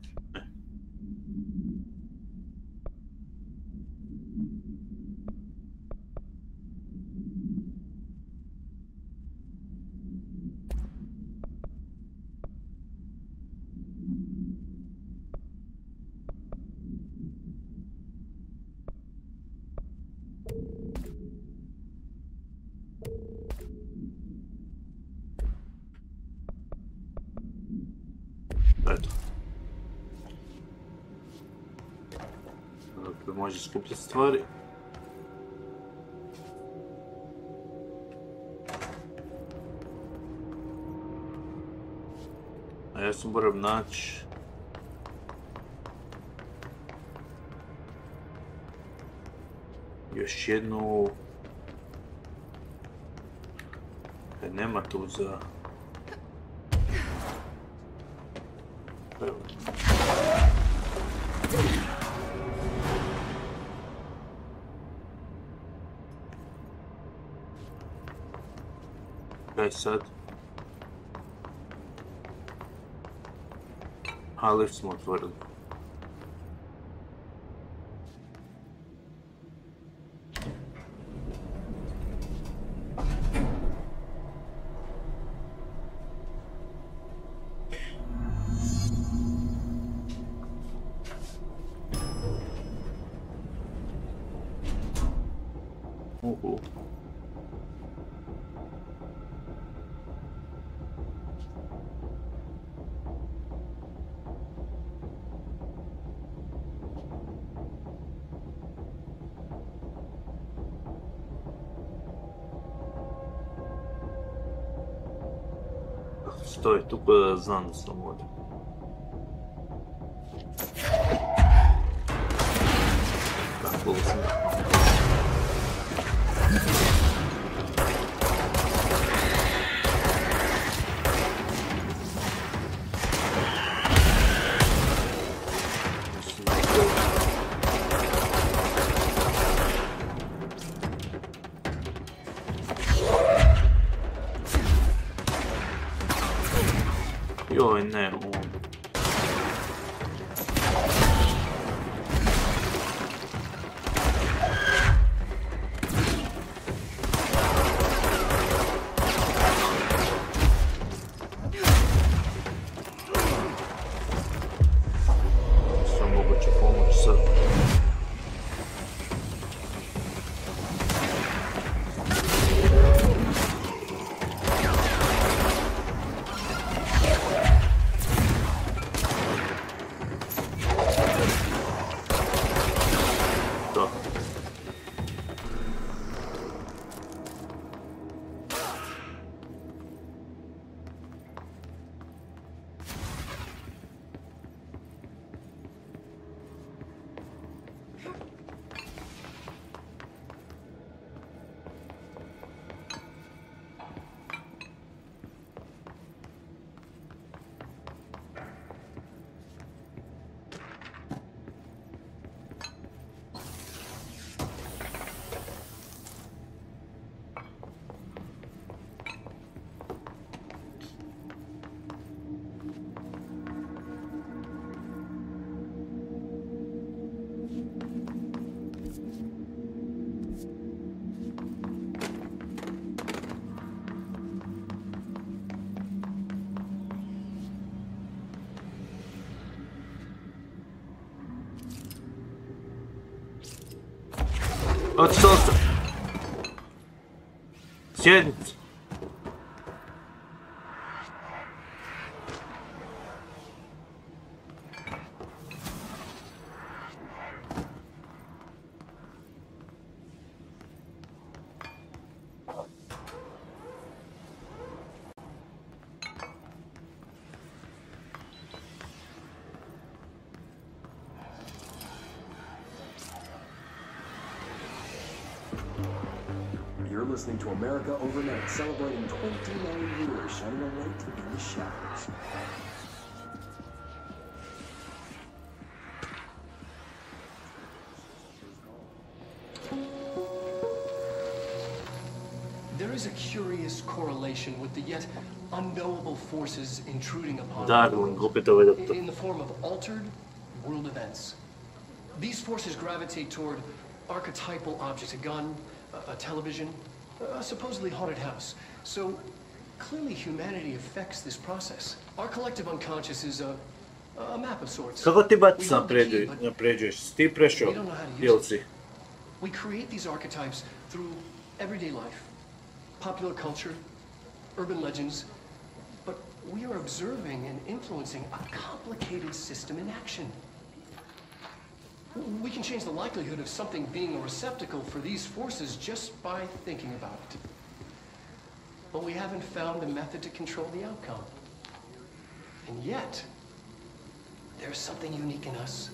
Eto. Dakle, može skupljati stvari. A ja sam moram naći još jednu. Nema tu za... Evo. Kaj sad? A, lift smo otvorili. Stoji tu da znam da sam ovdje. Tako sam. Joj, ne, Sve moguće pomoći sad. Otišao sam. Sjednicu. You're listening to America Overnight, celebrating 29 years, shining a light in the shadows. There is a curious correlation with the yet unknowable forces intruding upon Darling, in the form of altered world events. These forces gravitate toward archetypal objects, a gun, a television, a supposedly haunted house. So clearly humanity affects this process. Our collective unconscious is a map of sorts. Kako ti baci napređuješ? Ti prešao ili si? We create these archetypes through everyday life, popular culture, urban legends, but we are observing and influencing a complicated system in action. We can change the likelihood of something being a receptacle for these forces just by thinking about it. But we haven't found a method to control the outcome. And yet, there's something unique in us,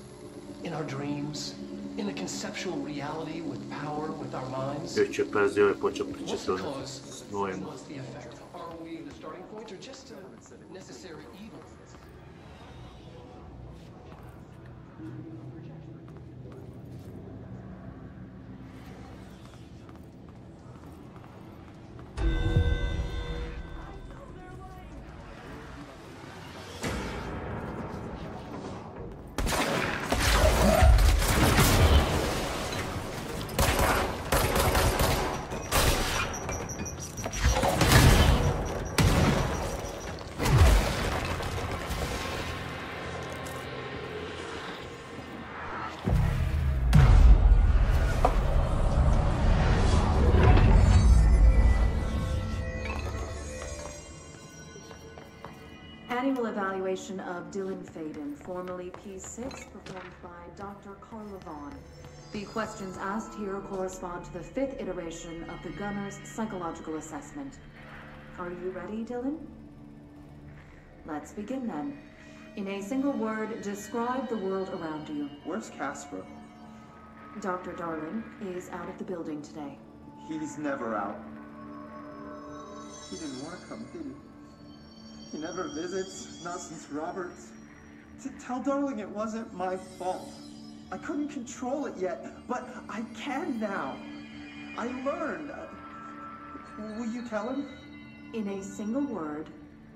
in our dreams, in a conceptual reality with power, with our minds. What's the cause? What's the effect? Are we the starting point or just a necessary evil? Annual evaluation of Dylan Faden, formerly P6, performed by Dr. Carla Vaughn. The questions asked here correspond to the 5th iteration of the Gunner's psychological assessment. Are you ready, Dylan? Let's begin then. In a single word, describe the world around you. Where's Casper? Dr. Darling is out of the building today. He's never out. He didn't want to come, did he? He never visits, not since Roberts. Tell Darling it wasn't my fault. I couldn't control it yet, but I can now. I learned. Will you tell him? In a single word,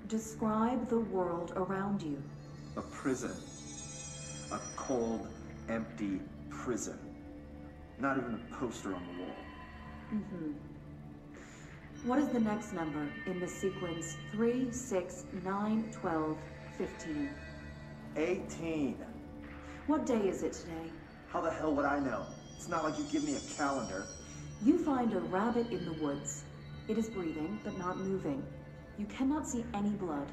describe the world around you. A prison. A cold, empty prison. Not even a poster on the wall. Mm-hmm. What is the next number in the sequence 3, 6, 9, 12, 15? 18. What day is it today? How the hell would I know? It's not like you give me a calendar. You find a rabbit in the woods. It is breathing, but not moving. You cannot see any blood.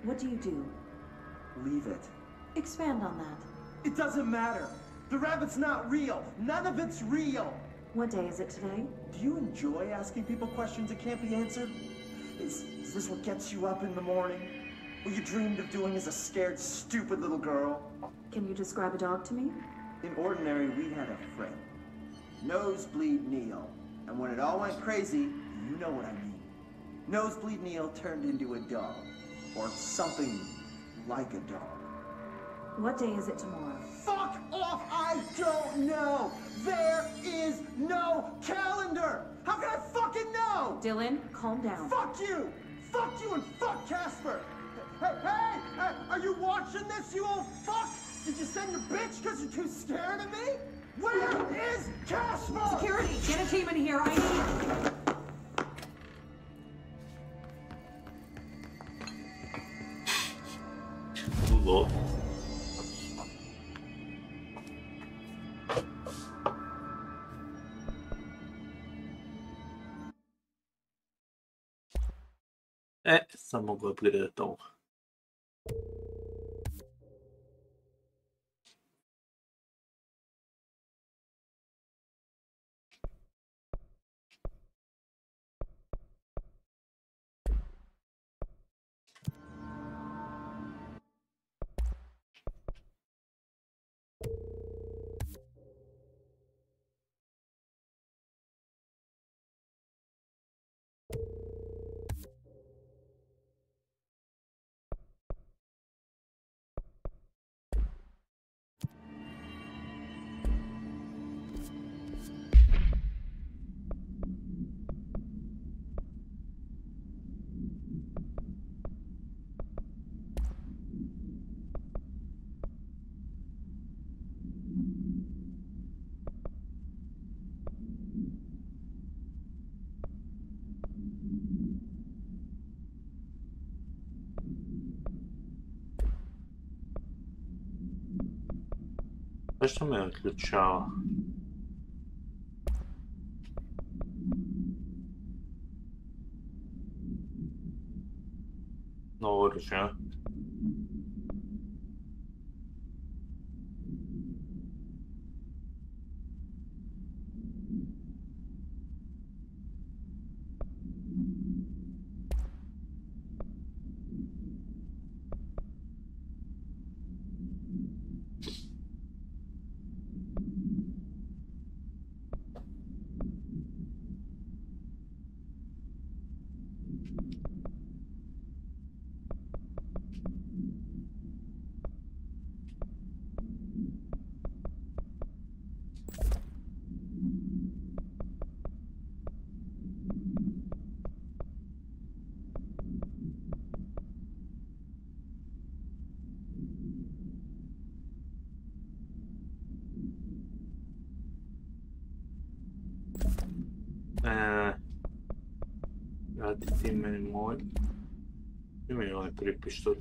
What do you do? Leave it. Expand on that. It doesn't matter. The rabbit's not real. None of it's real. What day is it today? Do you enjoy asking people questions that can't be answered? Is this what gets you up in the morning? What you dreamed of doing as a scared, stupid little girl? Can you describe a dog to me? In ordinary, we had a friend. Nosebleed Neil. And when it all went crazy, you know what I mean. Nosebleed Neil turned into a dog. Or something like a dog. What day is it tomorrow? Fuck off! I don't know! There is no calendar! How can I fucking know? Dylan, calm down. Fuck you! Fuck you and fuck Casper! Hey! Are you watching this, you old fuck? Did you send your bitch because you're too scared of me? Where is Casper? Security, get a team in here. I need... Lol. Sam mogu upgradati ovo. Zašto me otključava? No, ovo još, ja? Radi ti meni moj. Ti meni onaj prvi pištolj.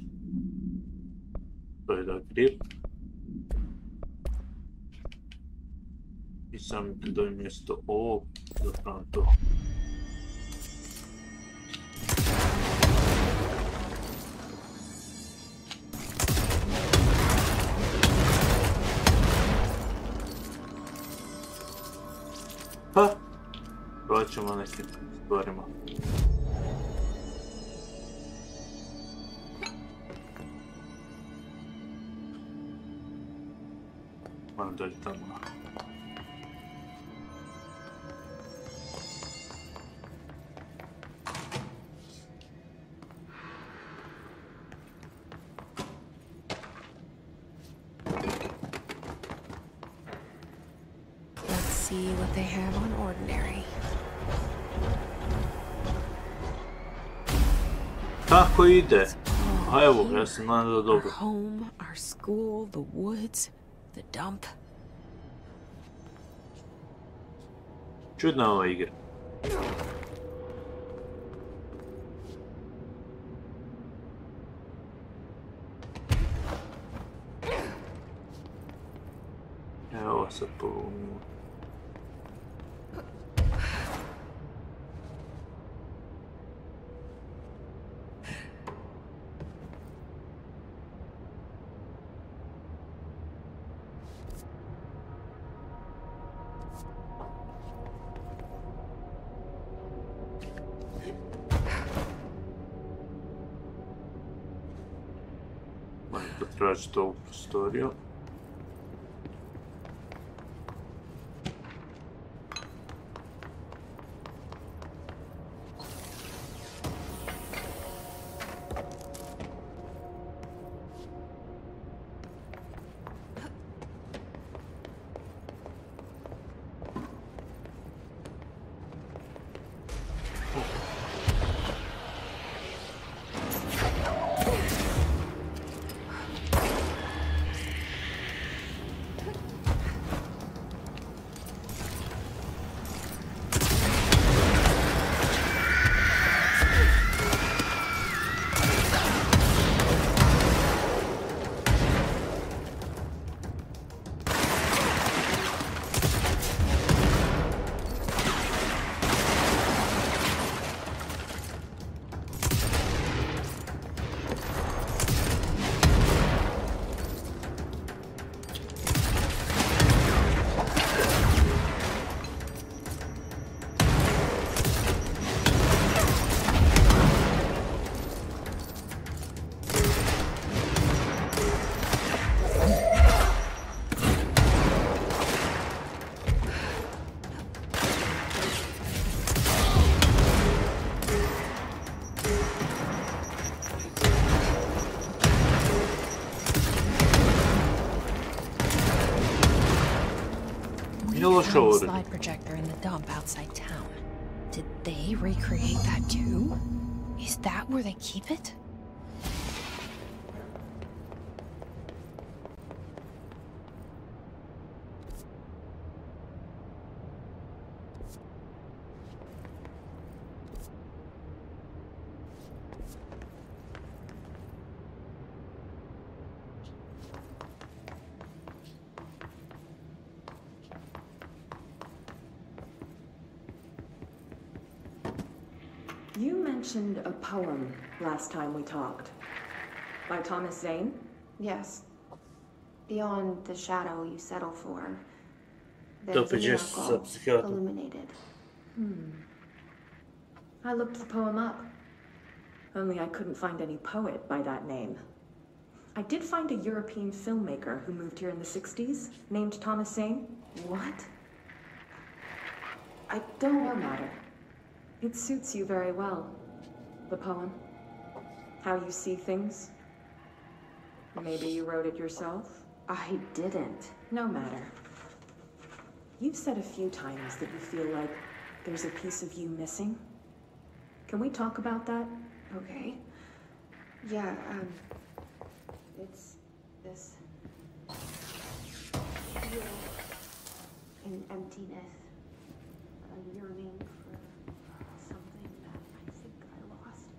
To je da grip. I sam ti doj mjesto ovog. Zapravo to. Pa, proćemo nekim stvarima. Moram dođi tamo. See what they have on ordinary. Kako ide? A evo, ja sam nadao dobro. Our home, our school, the woods, the dump. Čudna ova igra. Evo sad polovimo. Potražiti ovu prostoriju. Slide projector in the dump outside town. Did they recreate that too? Is that where they keep it? You mentioned a poem last time we talked. By Thomas Zane? Yes. Beyond the shadow you settle for, To there's a just miracle psychiatr. illuminated. I looked the poem up. Only I couldn't find any poet by that name. I did find a European filmmaker who moved here in the 60s, named Thomas Zane. What? I don't know, matter. It suits you very well. The poem. How you see things. Maybe you wrote it yourself? I didn't. No matter. You've said a few times that you feel like there's a piece of you missing. Can we talk about that? Okay. Yeah, it's this feeling, an emptiness, a yearning for something that I think I lost.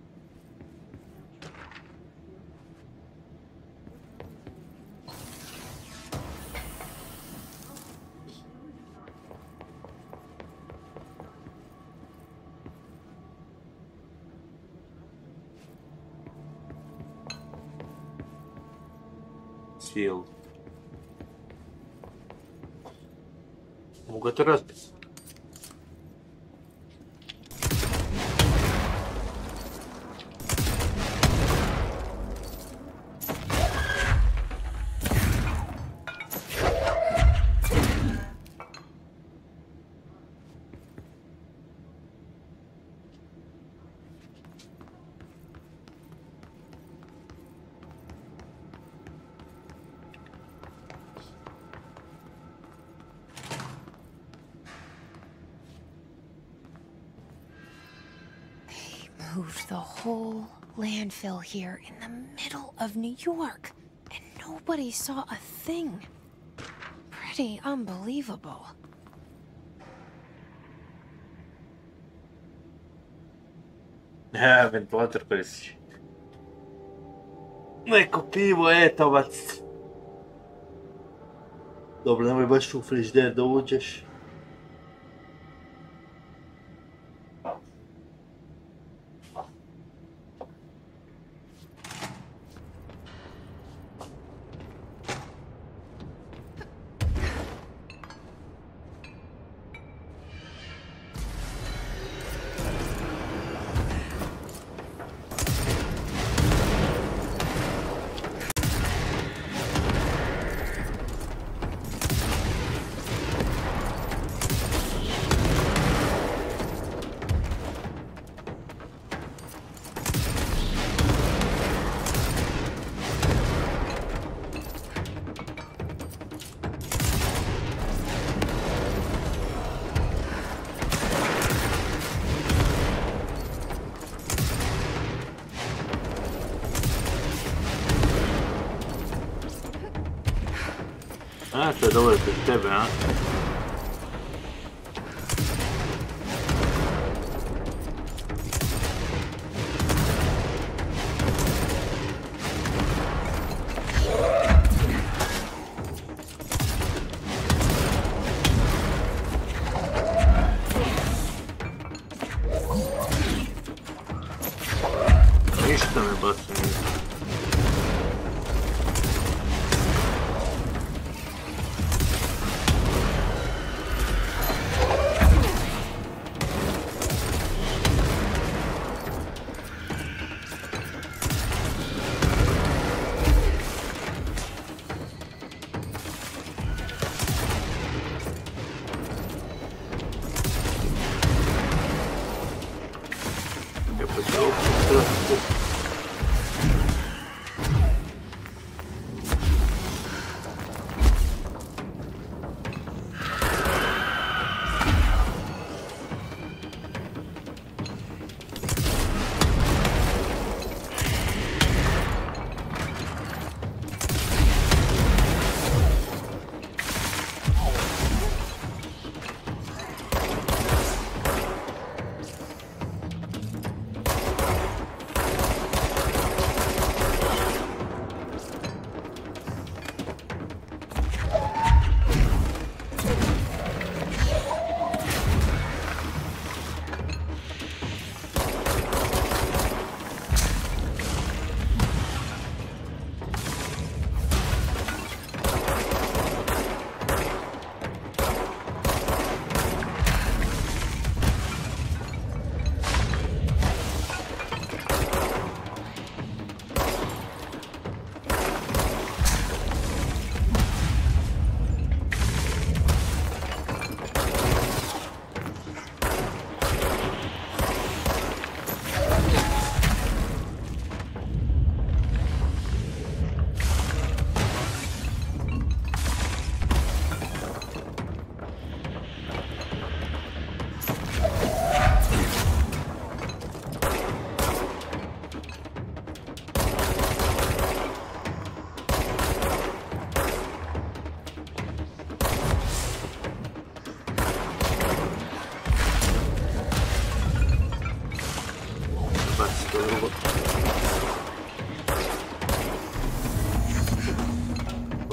Съел. Mogu to razbiti. Moved the whole landfill here in the middle of New York, and nobody saw a thing. Pretty unbelievable. Ventilator koristiš. Neko pivo, tovac. Dobro, nemoj baš u frižider da uđeš. A, to je dobro pred tebe, a? Ništa me baš ne.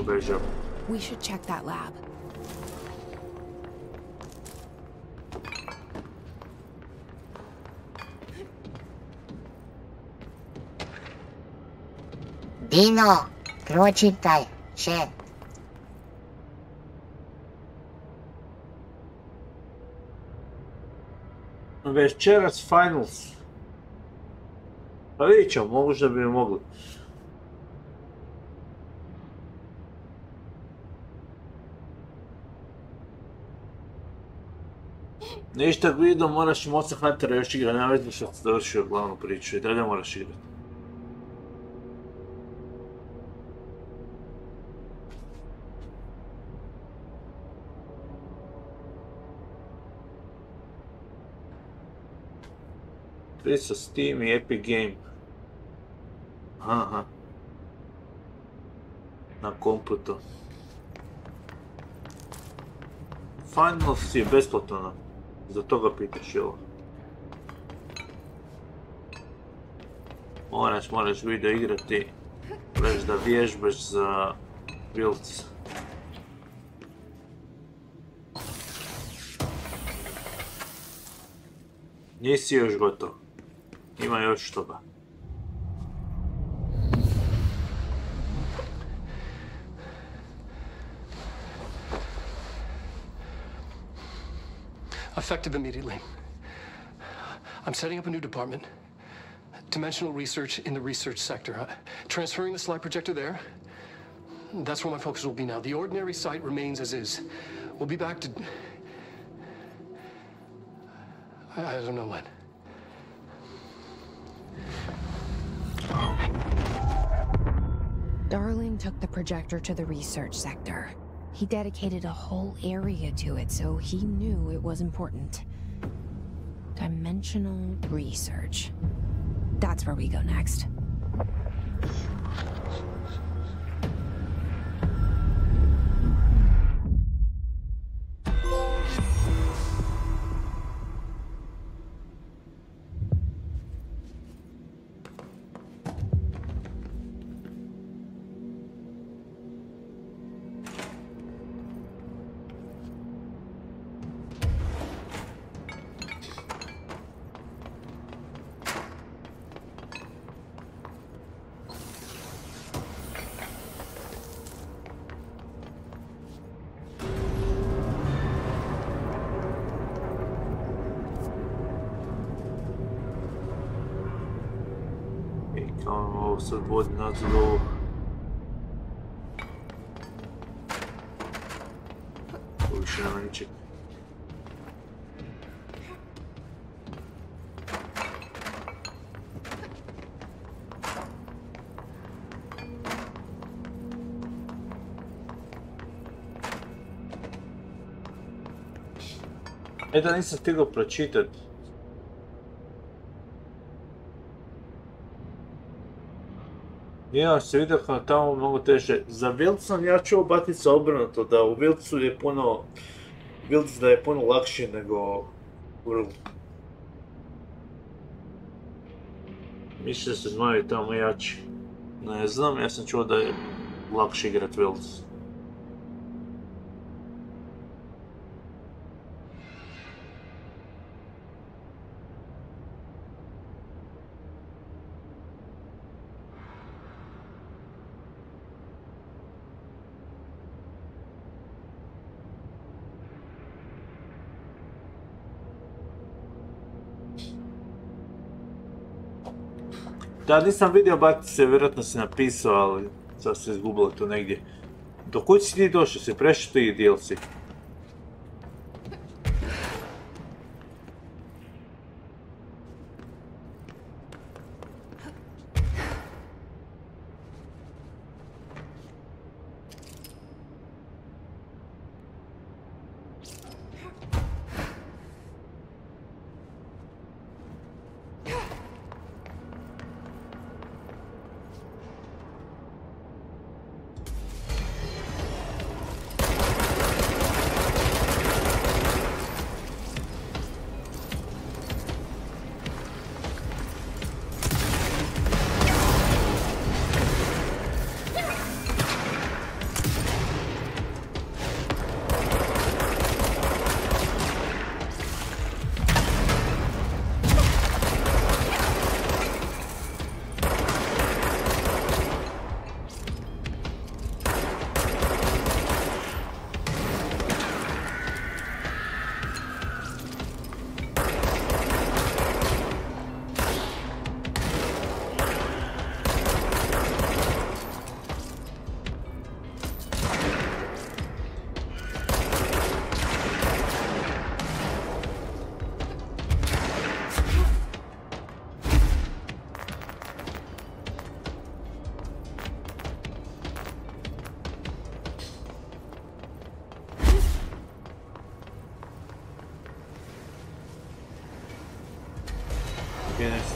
Obežao. We should check that lab. Dino, pročitaj chat. Večeras finals. Pa vidit ćemo, možda bi mogli. Ništa Guido, moraš Monster Huntera još igrati, nema veze što si završio glavnu priču i dalje moraš igrati. Prisa Steam i Epic Game. Aha. Na komputu. Finals je besplatno. Za toga pitaš, jel? Moraš video igrati. Već da vježbaš za builds. Nisi još gotov. Ima još toga. Effective immediately. I'm setting up a new department. Dimensional research in the research sector. Transferring the slide projector there. That's where my focus will be now. The ordinary site remains as is. We'll be back to... I don't know when. Darling took the projector to the research sector. He dedicated a whole area to it, so he knew it was important. Dimensional research. That's where we go next. Ovo sad vodi nazad ovo. Ovo više nema ničeg. Da nisam stigao pročitat. Ja se vidio kao tamo mnogo teže. Za Wilson ja ću ubaciti sa obrnuto, da u Wilcu je puno... Wilc da je puno lakši nego World. Mislim da se znaju tamo jači. Ne znam, ja sam čuo da je lakše igrat Wilc. Da, nisam vidio, bati se, vjerojatno si napisao, ali sad se izgubilo to negdje. Do kud si ti došao, si prešao ti DLC?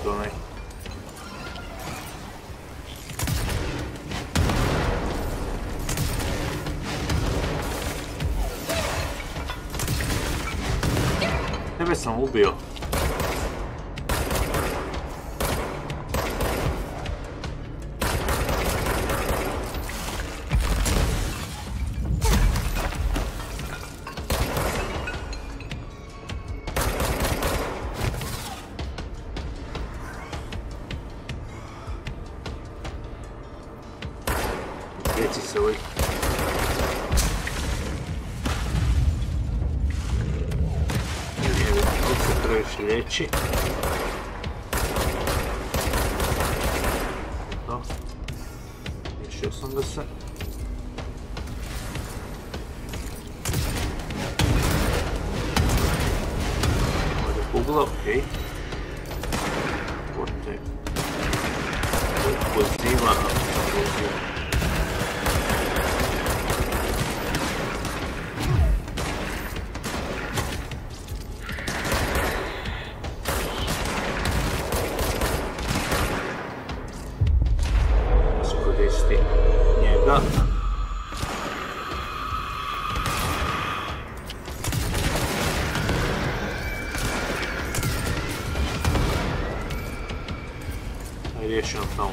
to onaj. Tebe sam ubio. Reci se ovaj. Liječi. To. Riješio sam da se. Ovdje kugla, okej. Ovdje. Poziva. Njega. Aj riješeno tamo.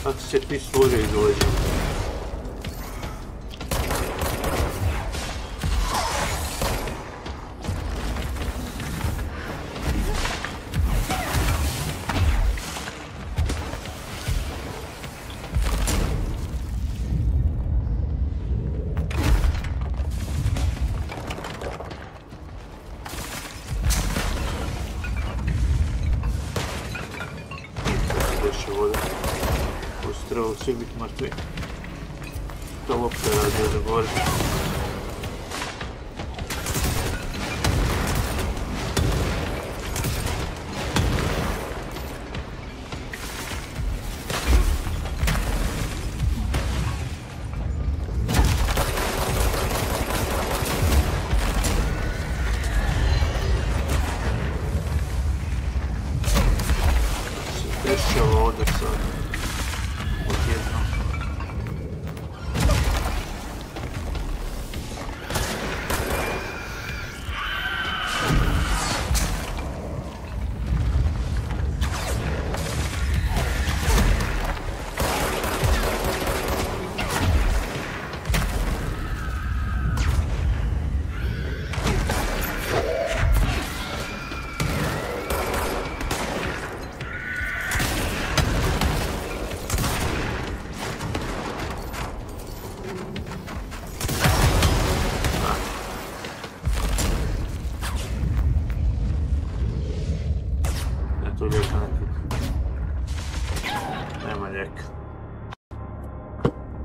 Kako se ti stvorio iz leđa? Trebalo svi biti mrtvi. To lopta radio da gori. Se dešava ovdje sad. Nema lijeka.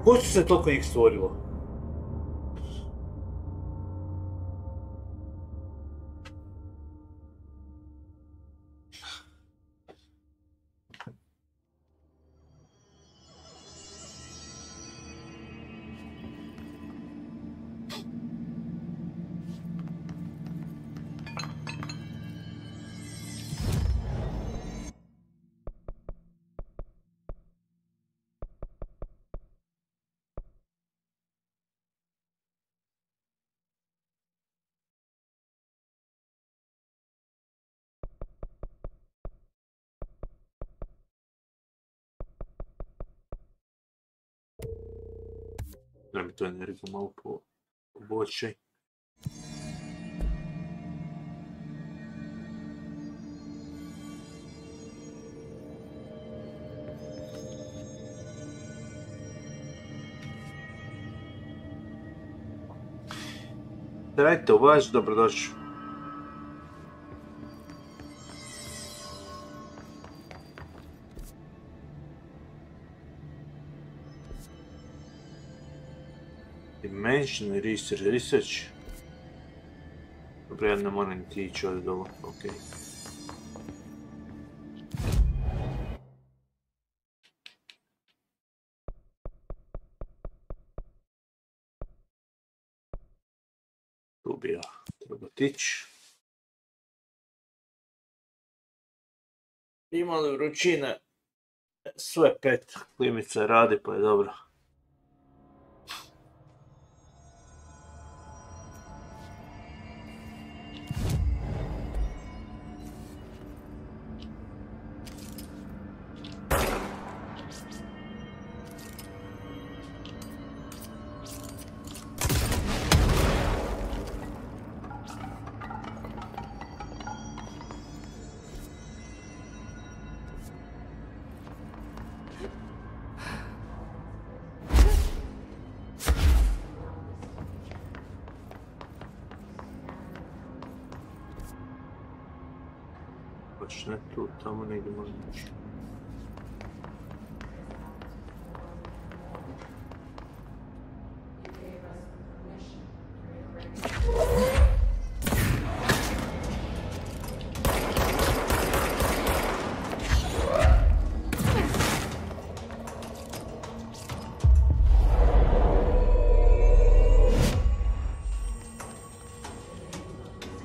Ko su se toliko njih stvorilo? Da mi to energiju malo poboljšaj. Trajte u vaš, dobrodošli. Dimension research. Dobro, ja ne moram ti ići ovdje dolo, okej. Tu bi ja trebao tići. Imali vrućine, sve 5, klimica radi pa je dobro. Baš ne tu, tamo negdje možda ići.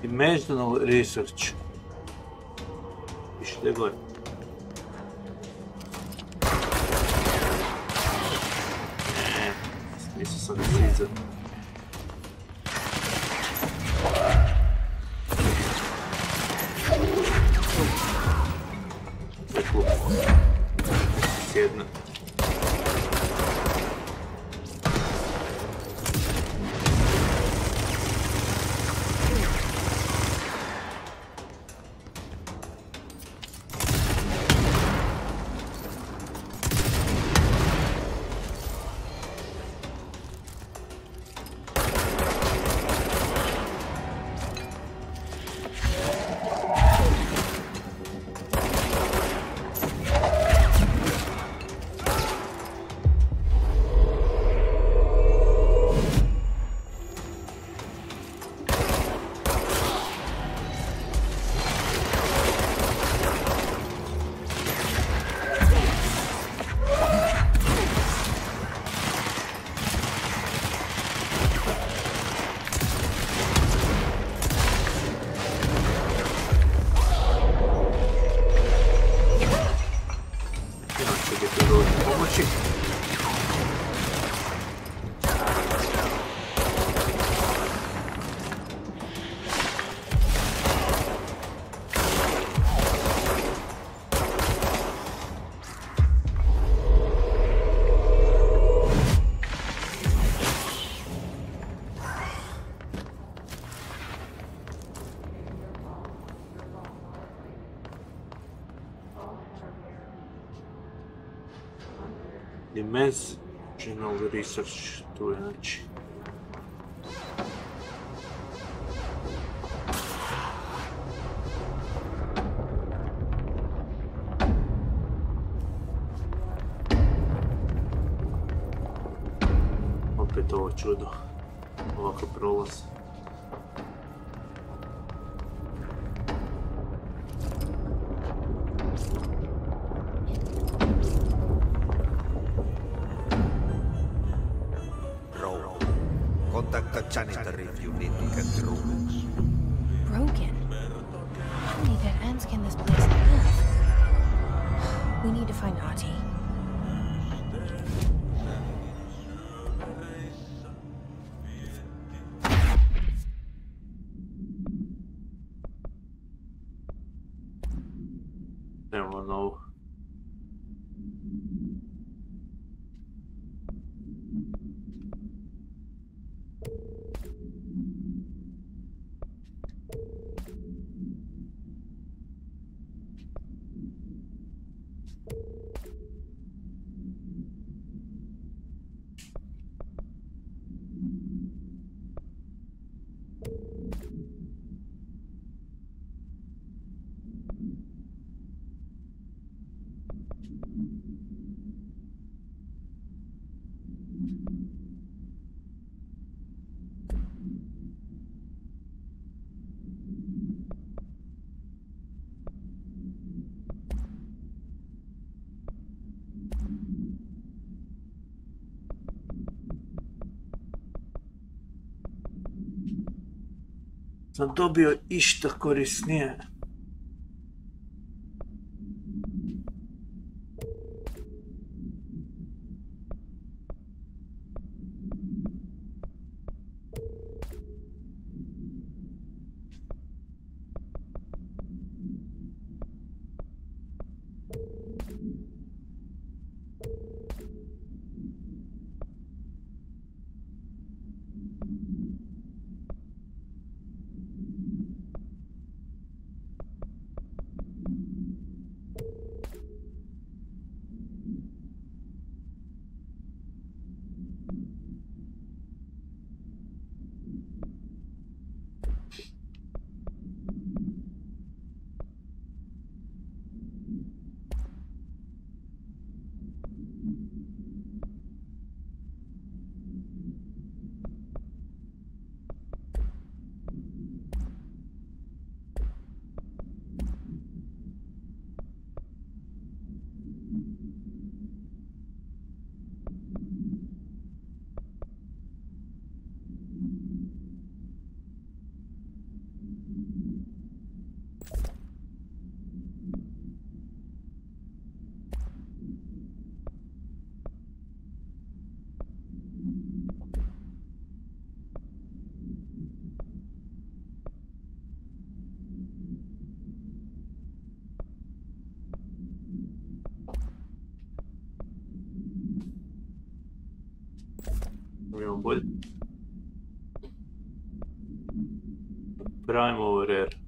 Dimensional research. Išli gore. Mislio sam da se izad. Tako. Sjedno. Dimensional research, tu je znači. Opet ovo čudo, ovako prolaz. Janitor if you need to get through. Broken? How many dead ends can this place have? We need to find Ahti. Never know. sam dobio išta korisnije. Bolje. Prime over air.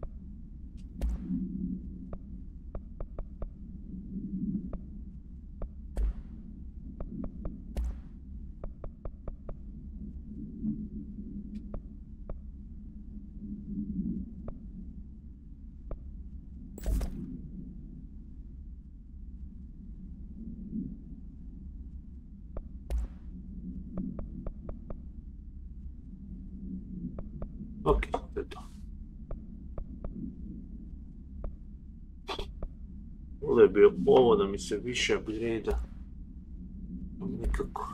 Ok, to je to. Ovdje je bio ovo da mi se više upgrade-a. Nikako.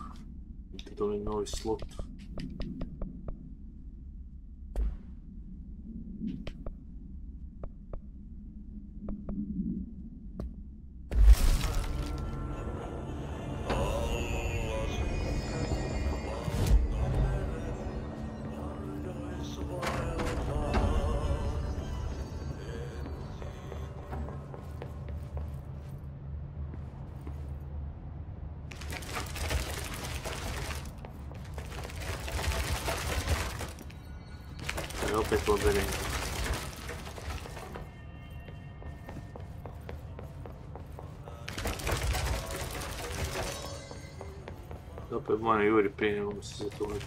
Da dobijem novi slot. Opet labirinta. Opet moram juri prije nego mu se zatvori.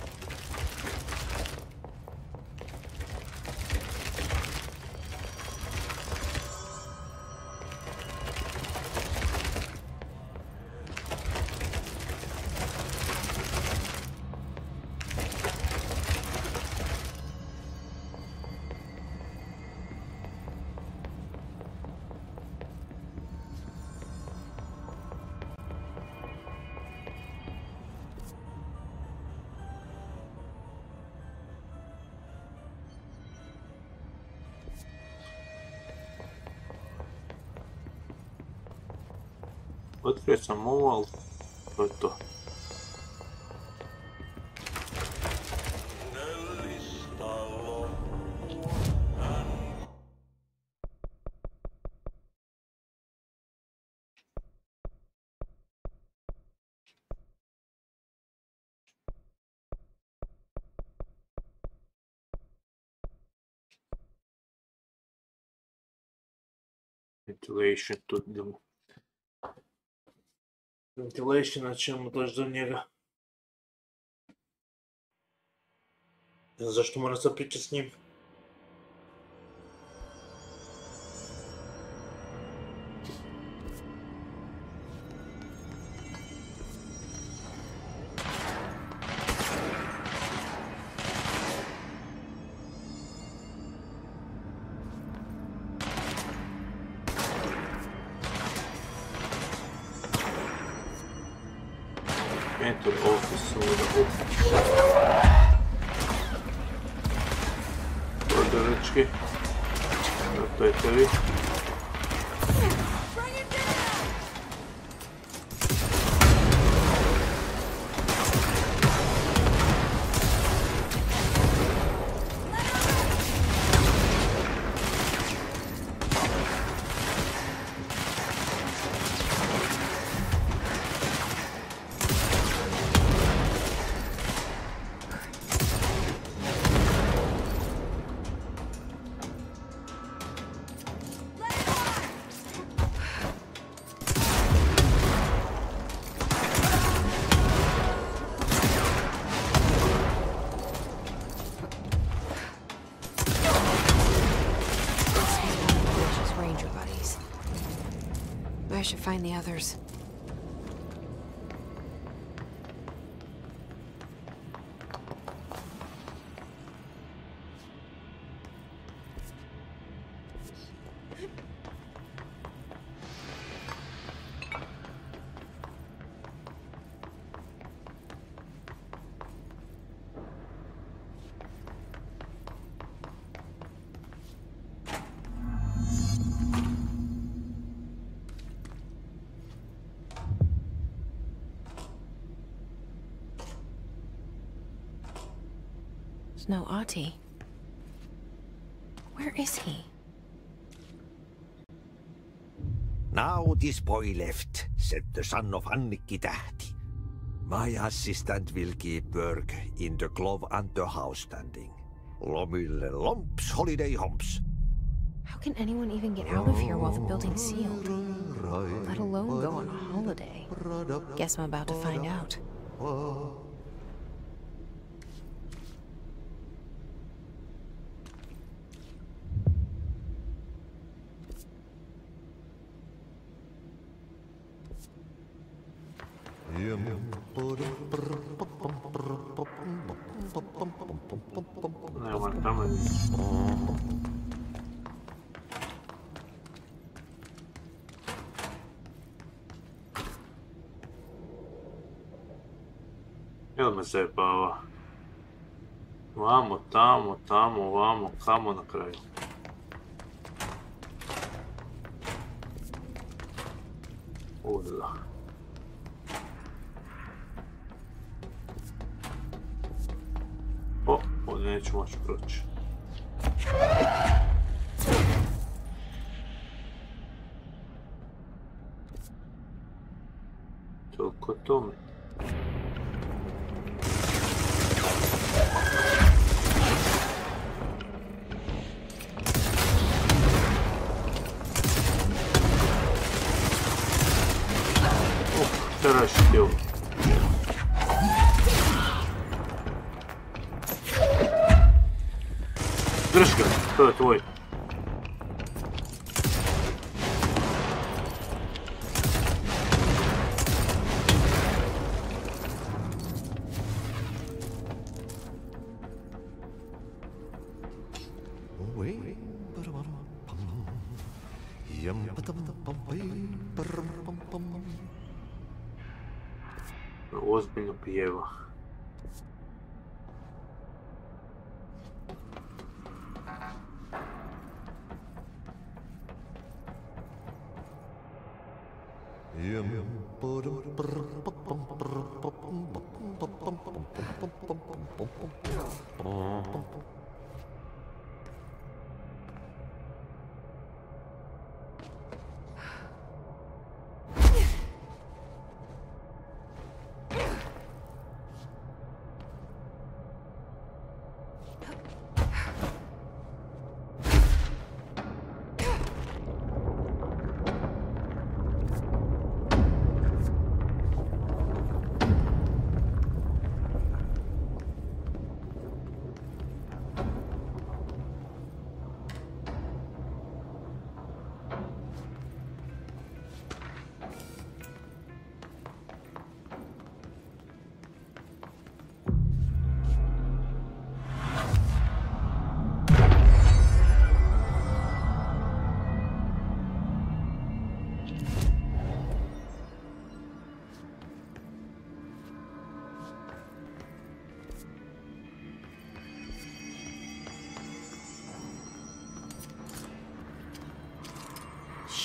Otkrio sam ovo, ali to je to. Ventilation, tu idemo. Ventilation, ćemo doći do njega. Ne znam zašto moram sad pričati s njim. Enter office over the office. Further dečki. Gotojte vi. I should find the others. There's no Ahti. Where is he? Now this boy left, said the son of Annikki Tähti. My assistant will keep work in the glove and the house standing. Lomille lomps, holiday humps. How can anyone even get out of here while the building's sealed? Let alone go on a holiday. Guess I'm about to find out. Nema tamo ništa. Jel me zajebava? Vamo, tamo, tamo, vamo, kamo na kraju? Udla. O, ovdje neću moći proći. Toliko tome. Teraz jdou. Drž ga, to je tvoj. Ozbiljno pjeva.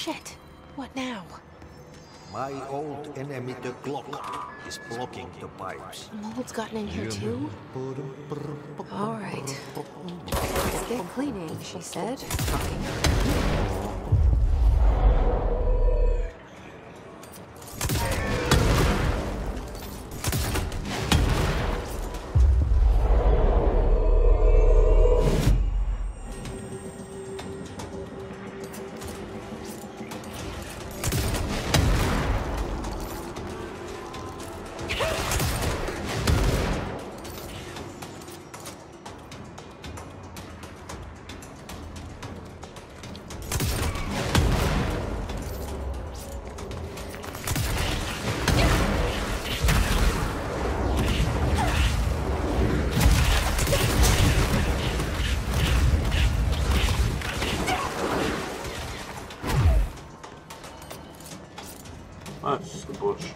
Shit. What now? My old enemy, the clock, is blocking the pipes. Mold's gotten in here too? All right. Let's get cleaning, she said. Bože.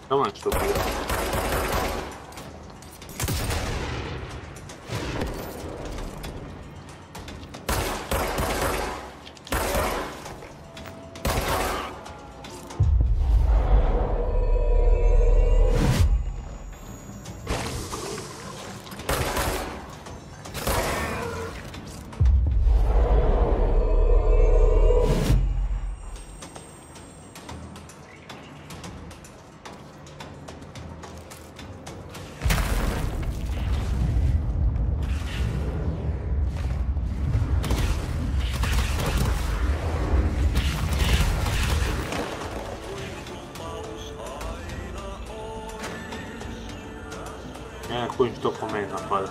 Kaman što bude? Kojim to komena napada.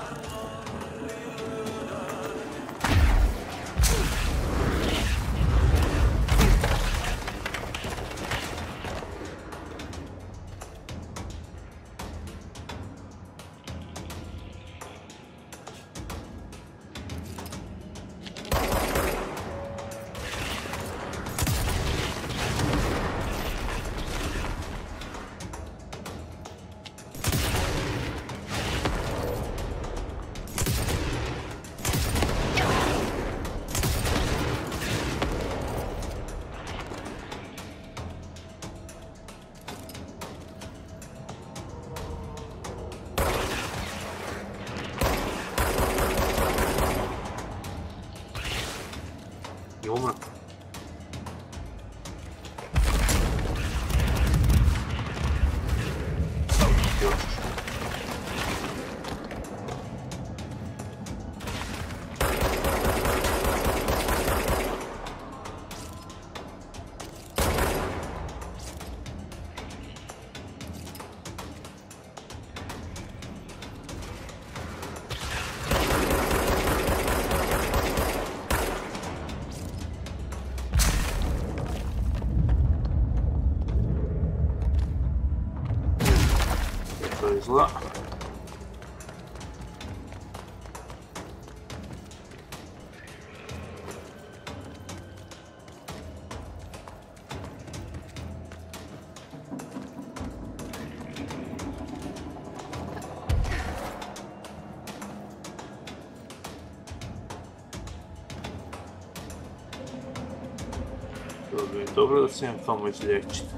Umro. Zla. Dobro da se imam kamo izlječiti.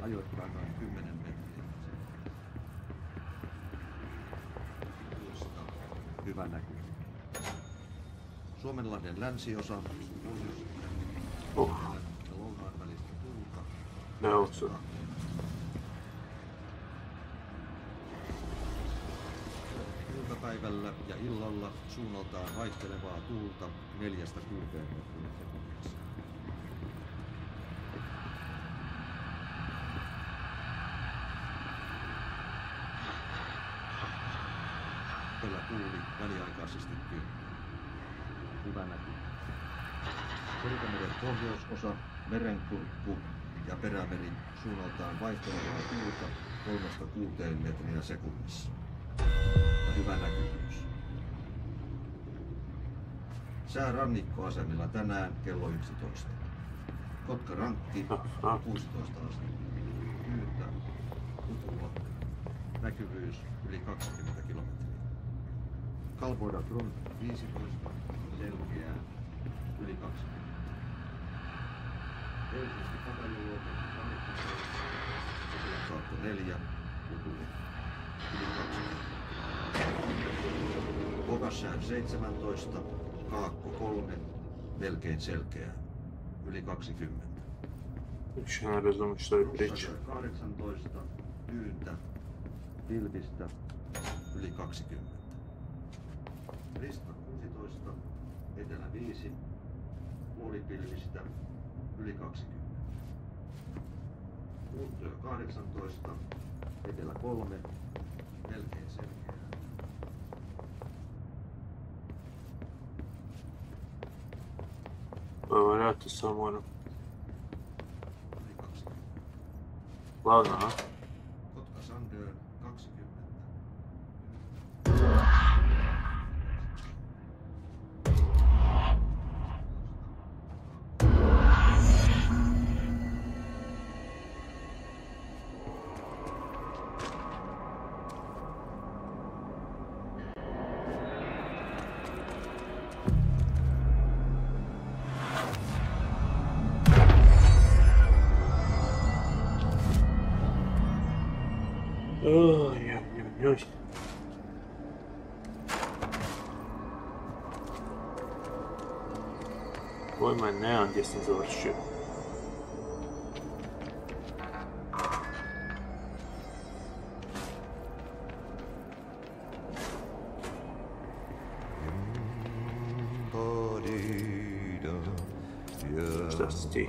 Ajoittain noin 10 metriä. Hyvä näky. Suomenlahden länsiosa on ja lounaan välistä tuulta. Iltapäivä päivällä ja illalla suunnaltaan vaihtelevaa tuulta 4–6 metriä sekunnissa. Tällä tuuli väliaikaisesti tyyntyy. Hyvä näky. Selkämeren pohjoisosa, merenkurkku ja perämeri suunnaltaan vaihtelevaa tuulta 3–6 metriä sekunnissa. Ja hyvä näkyvyys. Sää rannikkoasemilla tänään kello 11. Kotka-Rankki 16 astetta. Tyyntä, kutua, näkyvyys yli 20 kilometriä. Kalvoida front 15, selkeää yli 20. Helsinki Pataljouluoto 4, kutua yli 20. Pokassään 17, Kaakko 3, melkein selkeää yli 20. Yksi razumiješ priča. 18, tyyntä, pilvistä yli 20. Rista 16, etelä 5, puolipilvistä yli 20. Uuttyö 18, etelä 3, melkein selkeää. Ovo vjerojatno samo ono. Ladno, a? Kotka Sandön 20. Oj. Pojma nemam gdje sam završio. Šta si ti?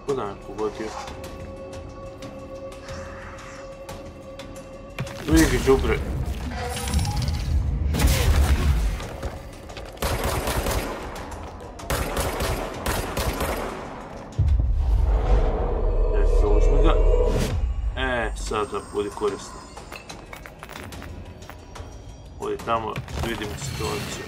Kuda me pogodio? Vidi ga džubre. Uzmi ga. Sada budi korisno. Odi tamo, vidimo situaciju.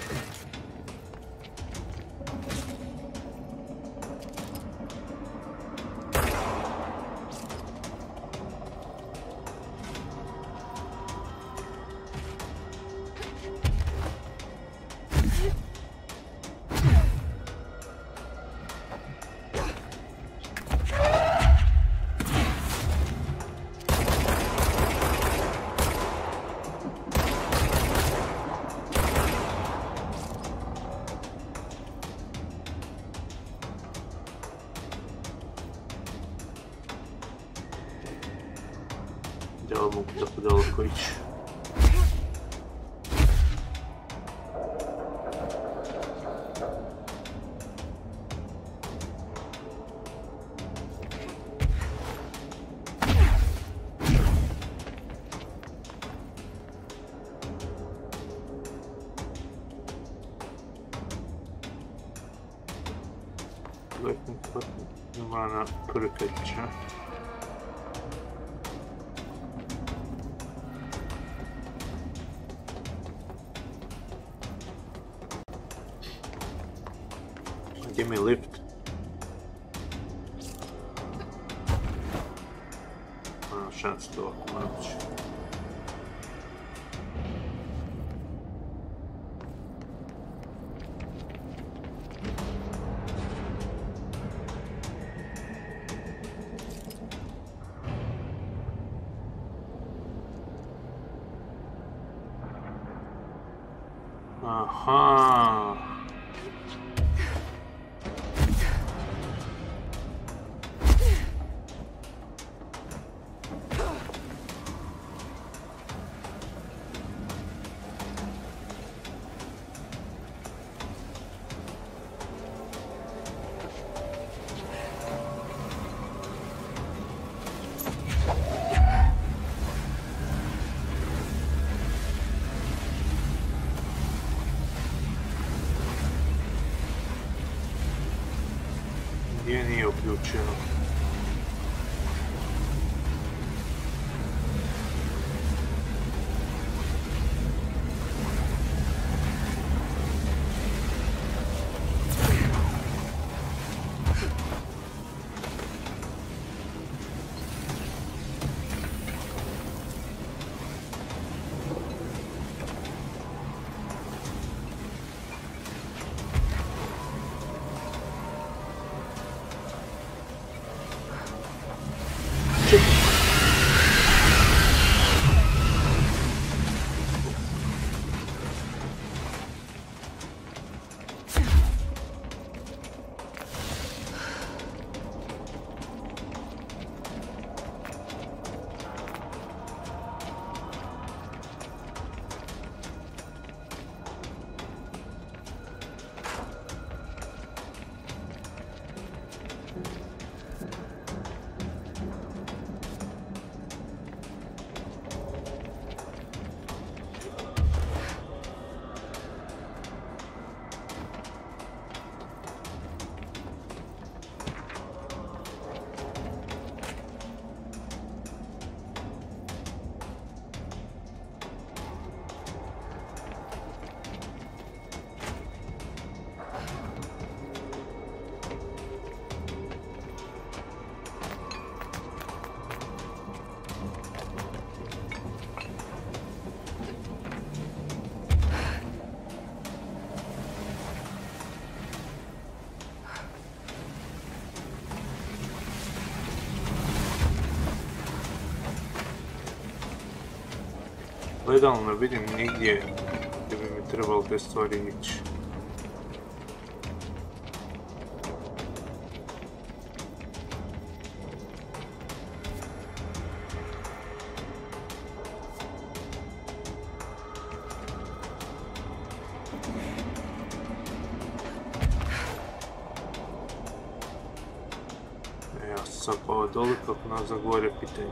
Da li mogu tako daleko ići? Imana Procitaj Chat. Gdje mi je lift? Šanse to ovako naći. Aha. Gdje nije uključeno? Gledalno ne vidim nigdje gdje bi mi trebalo te stvari ići. Ja sam zapao dole kako nas zagore pitanje.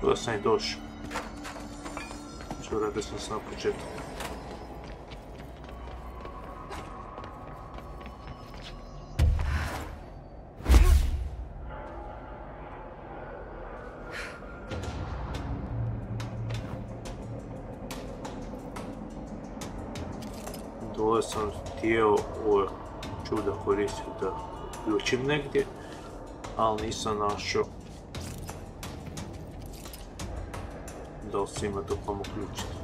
Da sam i došao. Što radio sam se na početku. ovo sam htio ovo čuda koristiti da uključim negdje, ali nisam našao da li se ima to kom uključiti.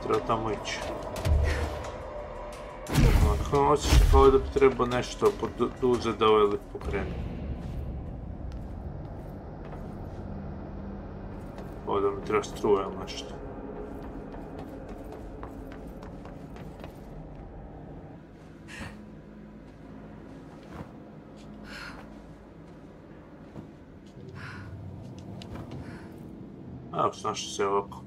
Treba tamo ići. Onako osjećam kao da bi trebao nešto poduzeti da ovaj lik pokrenu. Kao da mi treba struja ili nešto. Evo, snašao se ovako.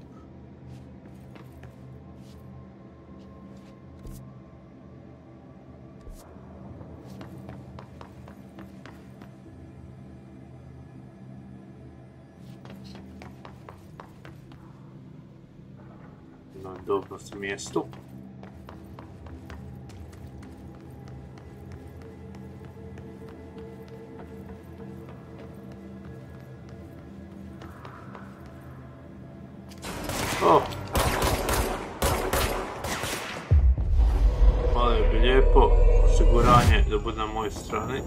Dobro se mjestu. O! Hvala bi lijepo. Osiguranje da bude na mojoj strani.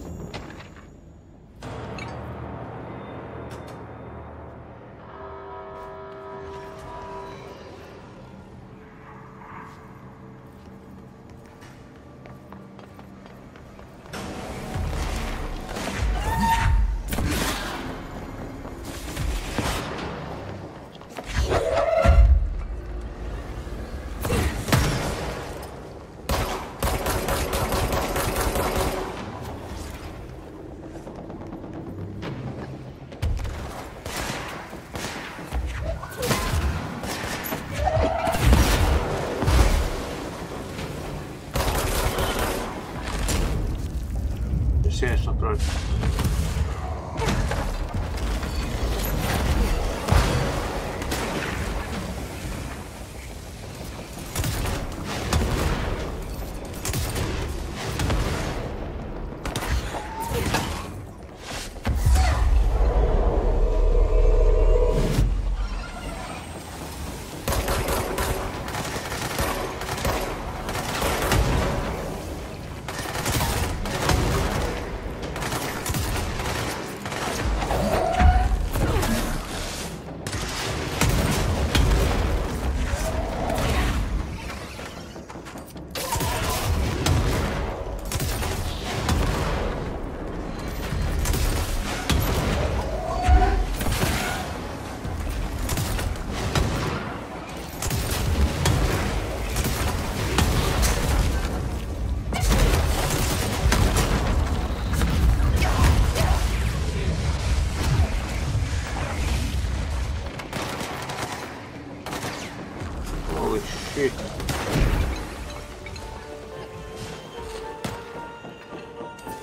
Ciječno proći.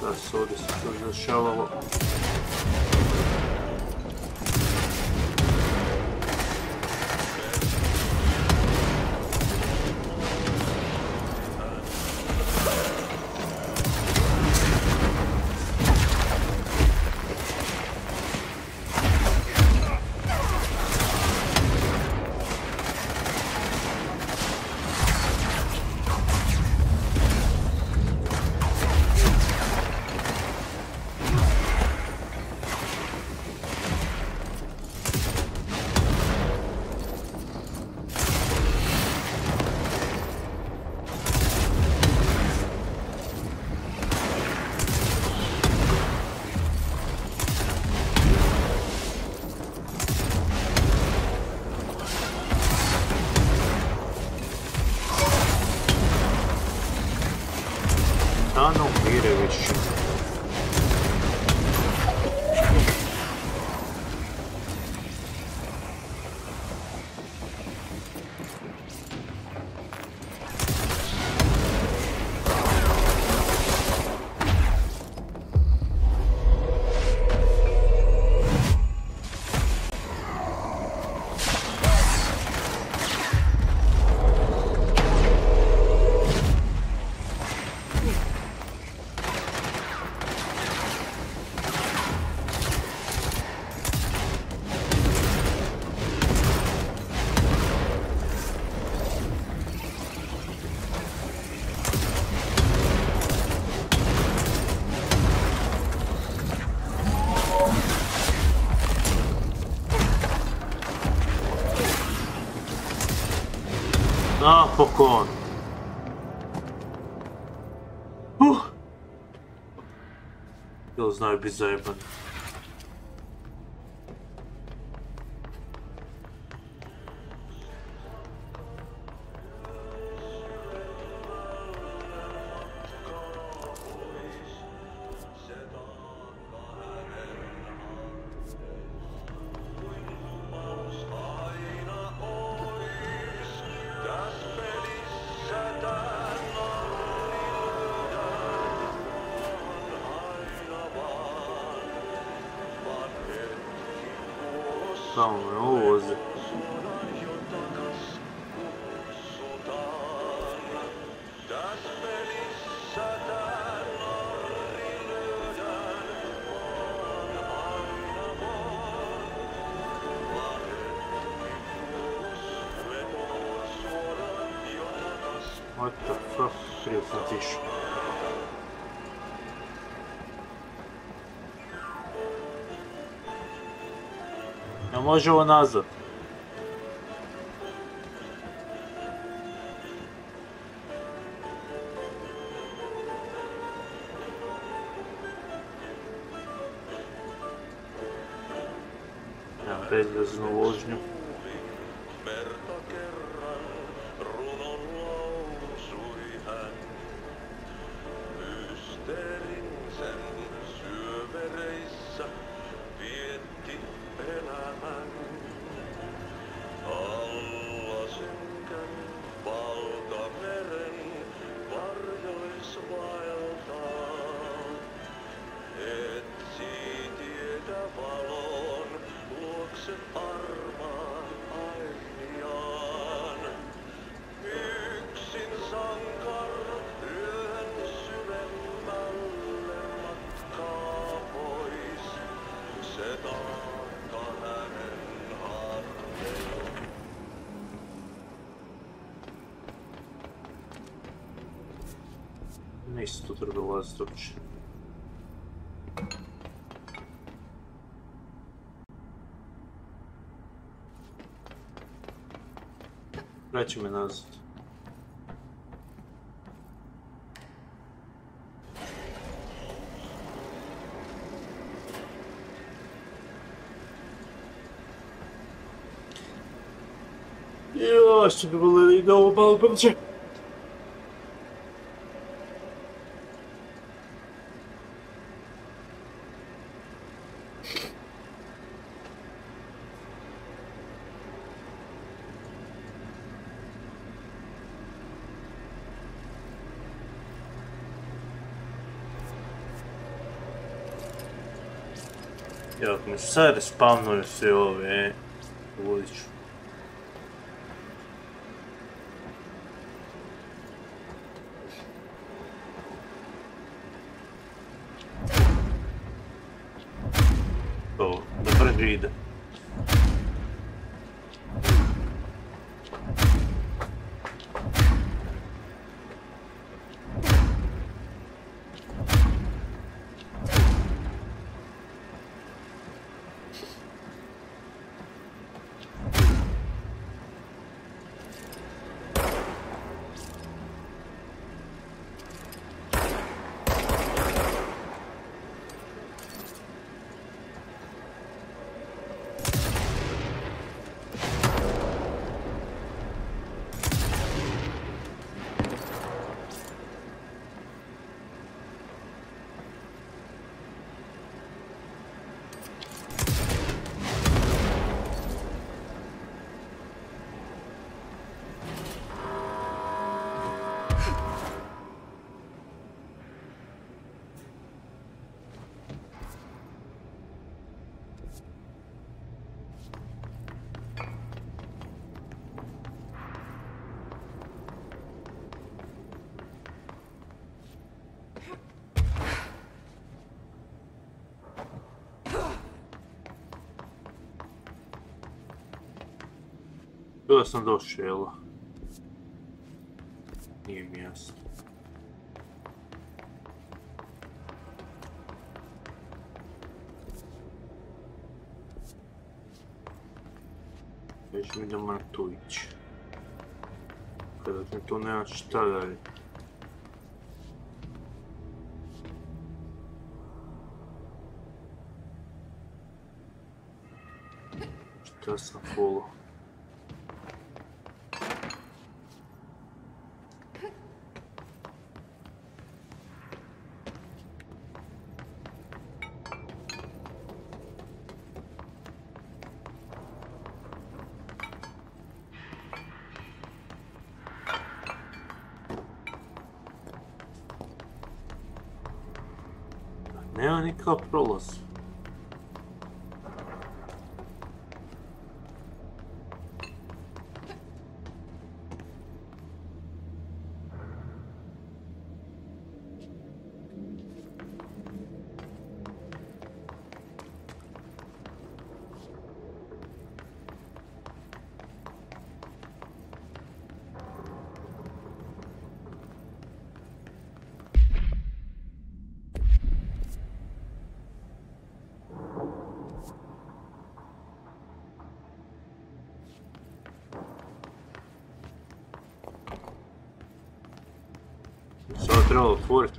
Da se ovdje se to zašavalo. Napokon! Jel znaju biti zajebani. Samo me uvozi. What the fuck? Krivo sam tišu. Ja može ovo nazad. Ja bezveznu vožnju. Nisi tu treba ulaziti uopće. Vraći me nazad. Joj, što bi volili da ovo malo brže. Evo, ako mi sad respawnuju sve ove, uvodit ću. To, da brzo ide. Kada sam došao, jel? Nije mi jasno. Već mi idemo na tu ići. Kada mi tu nema šta dalje. Šta sam fulo? Nema nikakav prolaz. Sada trebalo otvoriti.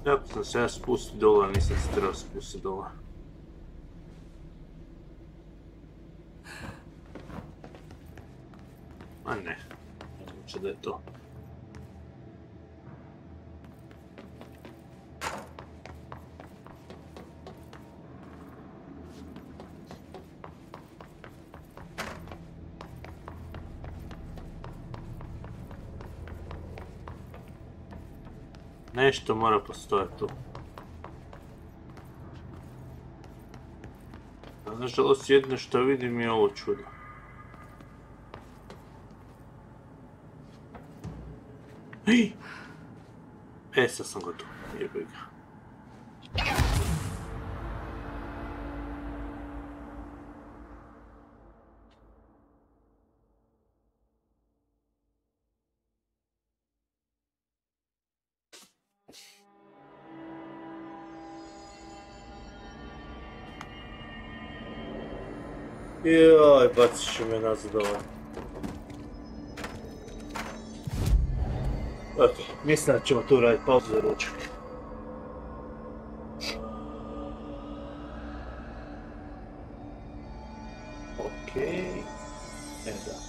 Jako sam se ja spustio dole, nisam se trebao spustiti dole. A ne, moguće da je to. Nešto mora postojati tu. Nažalost, jedno što vidim je ovo čudo. Sad sam gotov. Jebaj ga. Joj, bacit ću me nazad ovaj. Ok, mislim da ćemo tu raditi pauzu za ručak. Ok, da.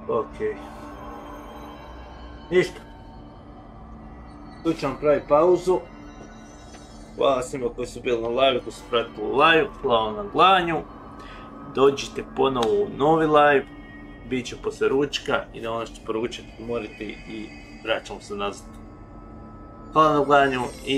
Ok. Ništa. Tu ćemo praviti pauzu. Hvala svima koji su bili na live, koji su pratili live. Hvala na gledanju. Dođite ponovo u novi live. Biće poslije ručka i da ono što poručite umoriti i vraćamo se nazad. Hvala na gledanju i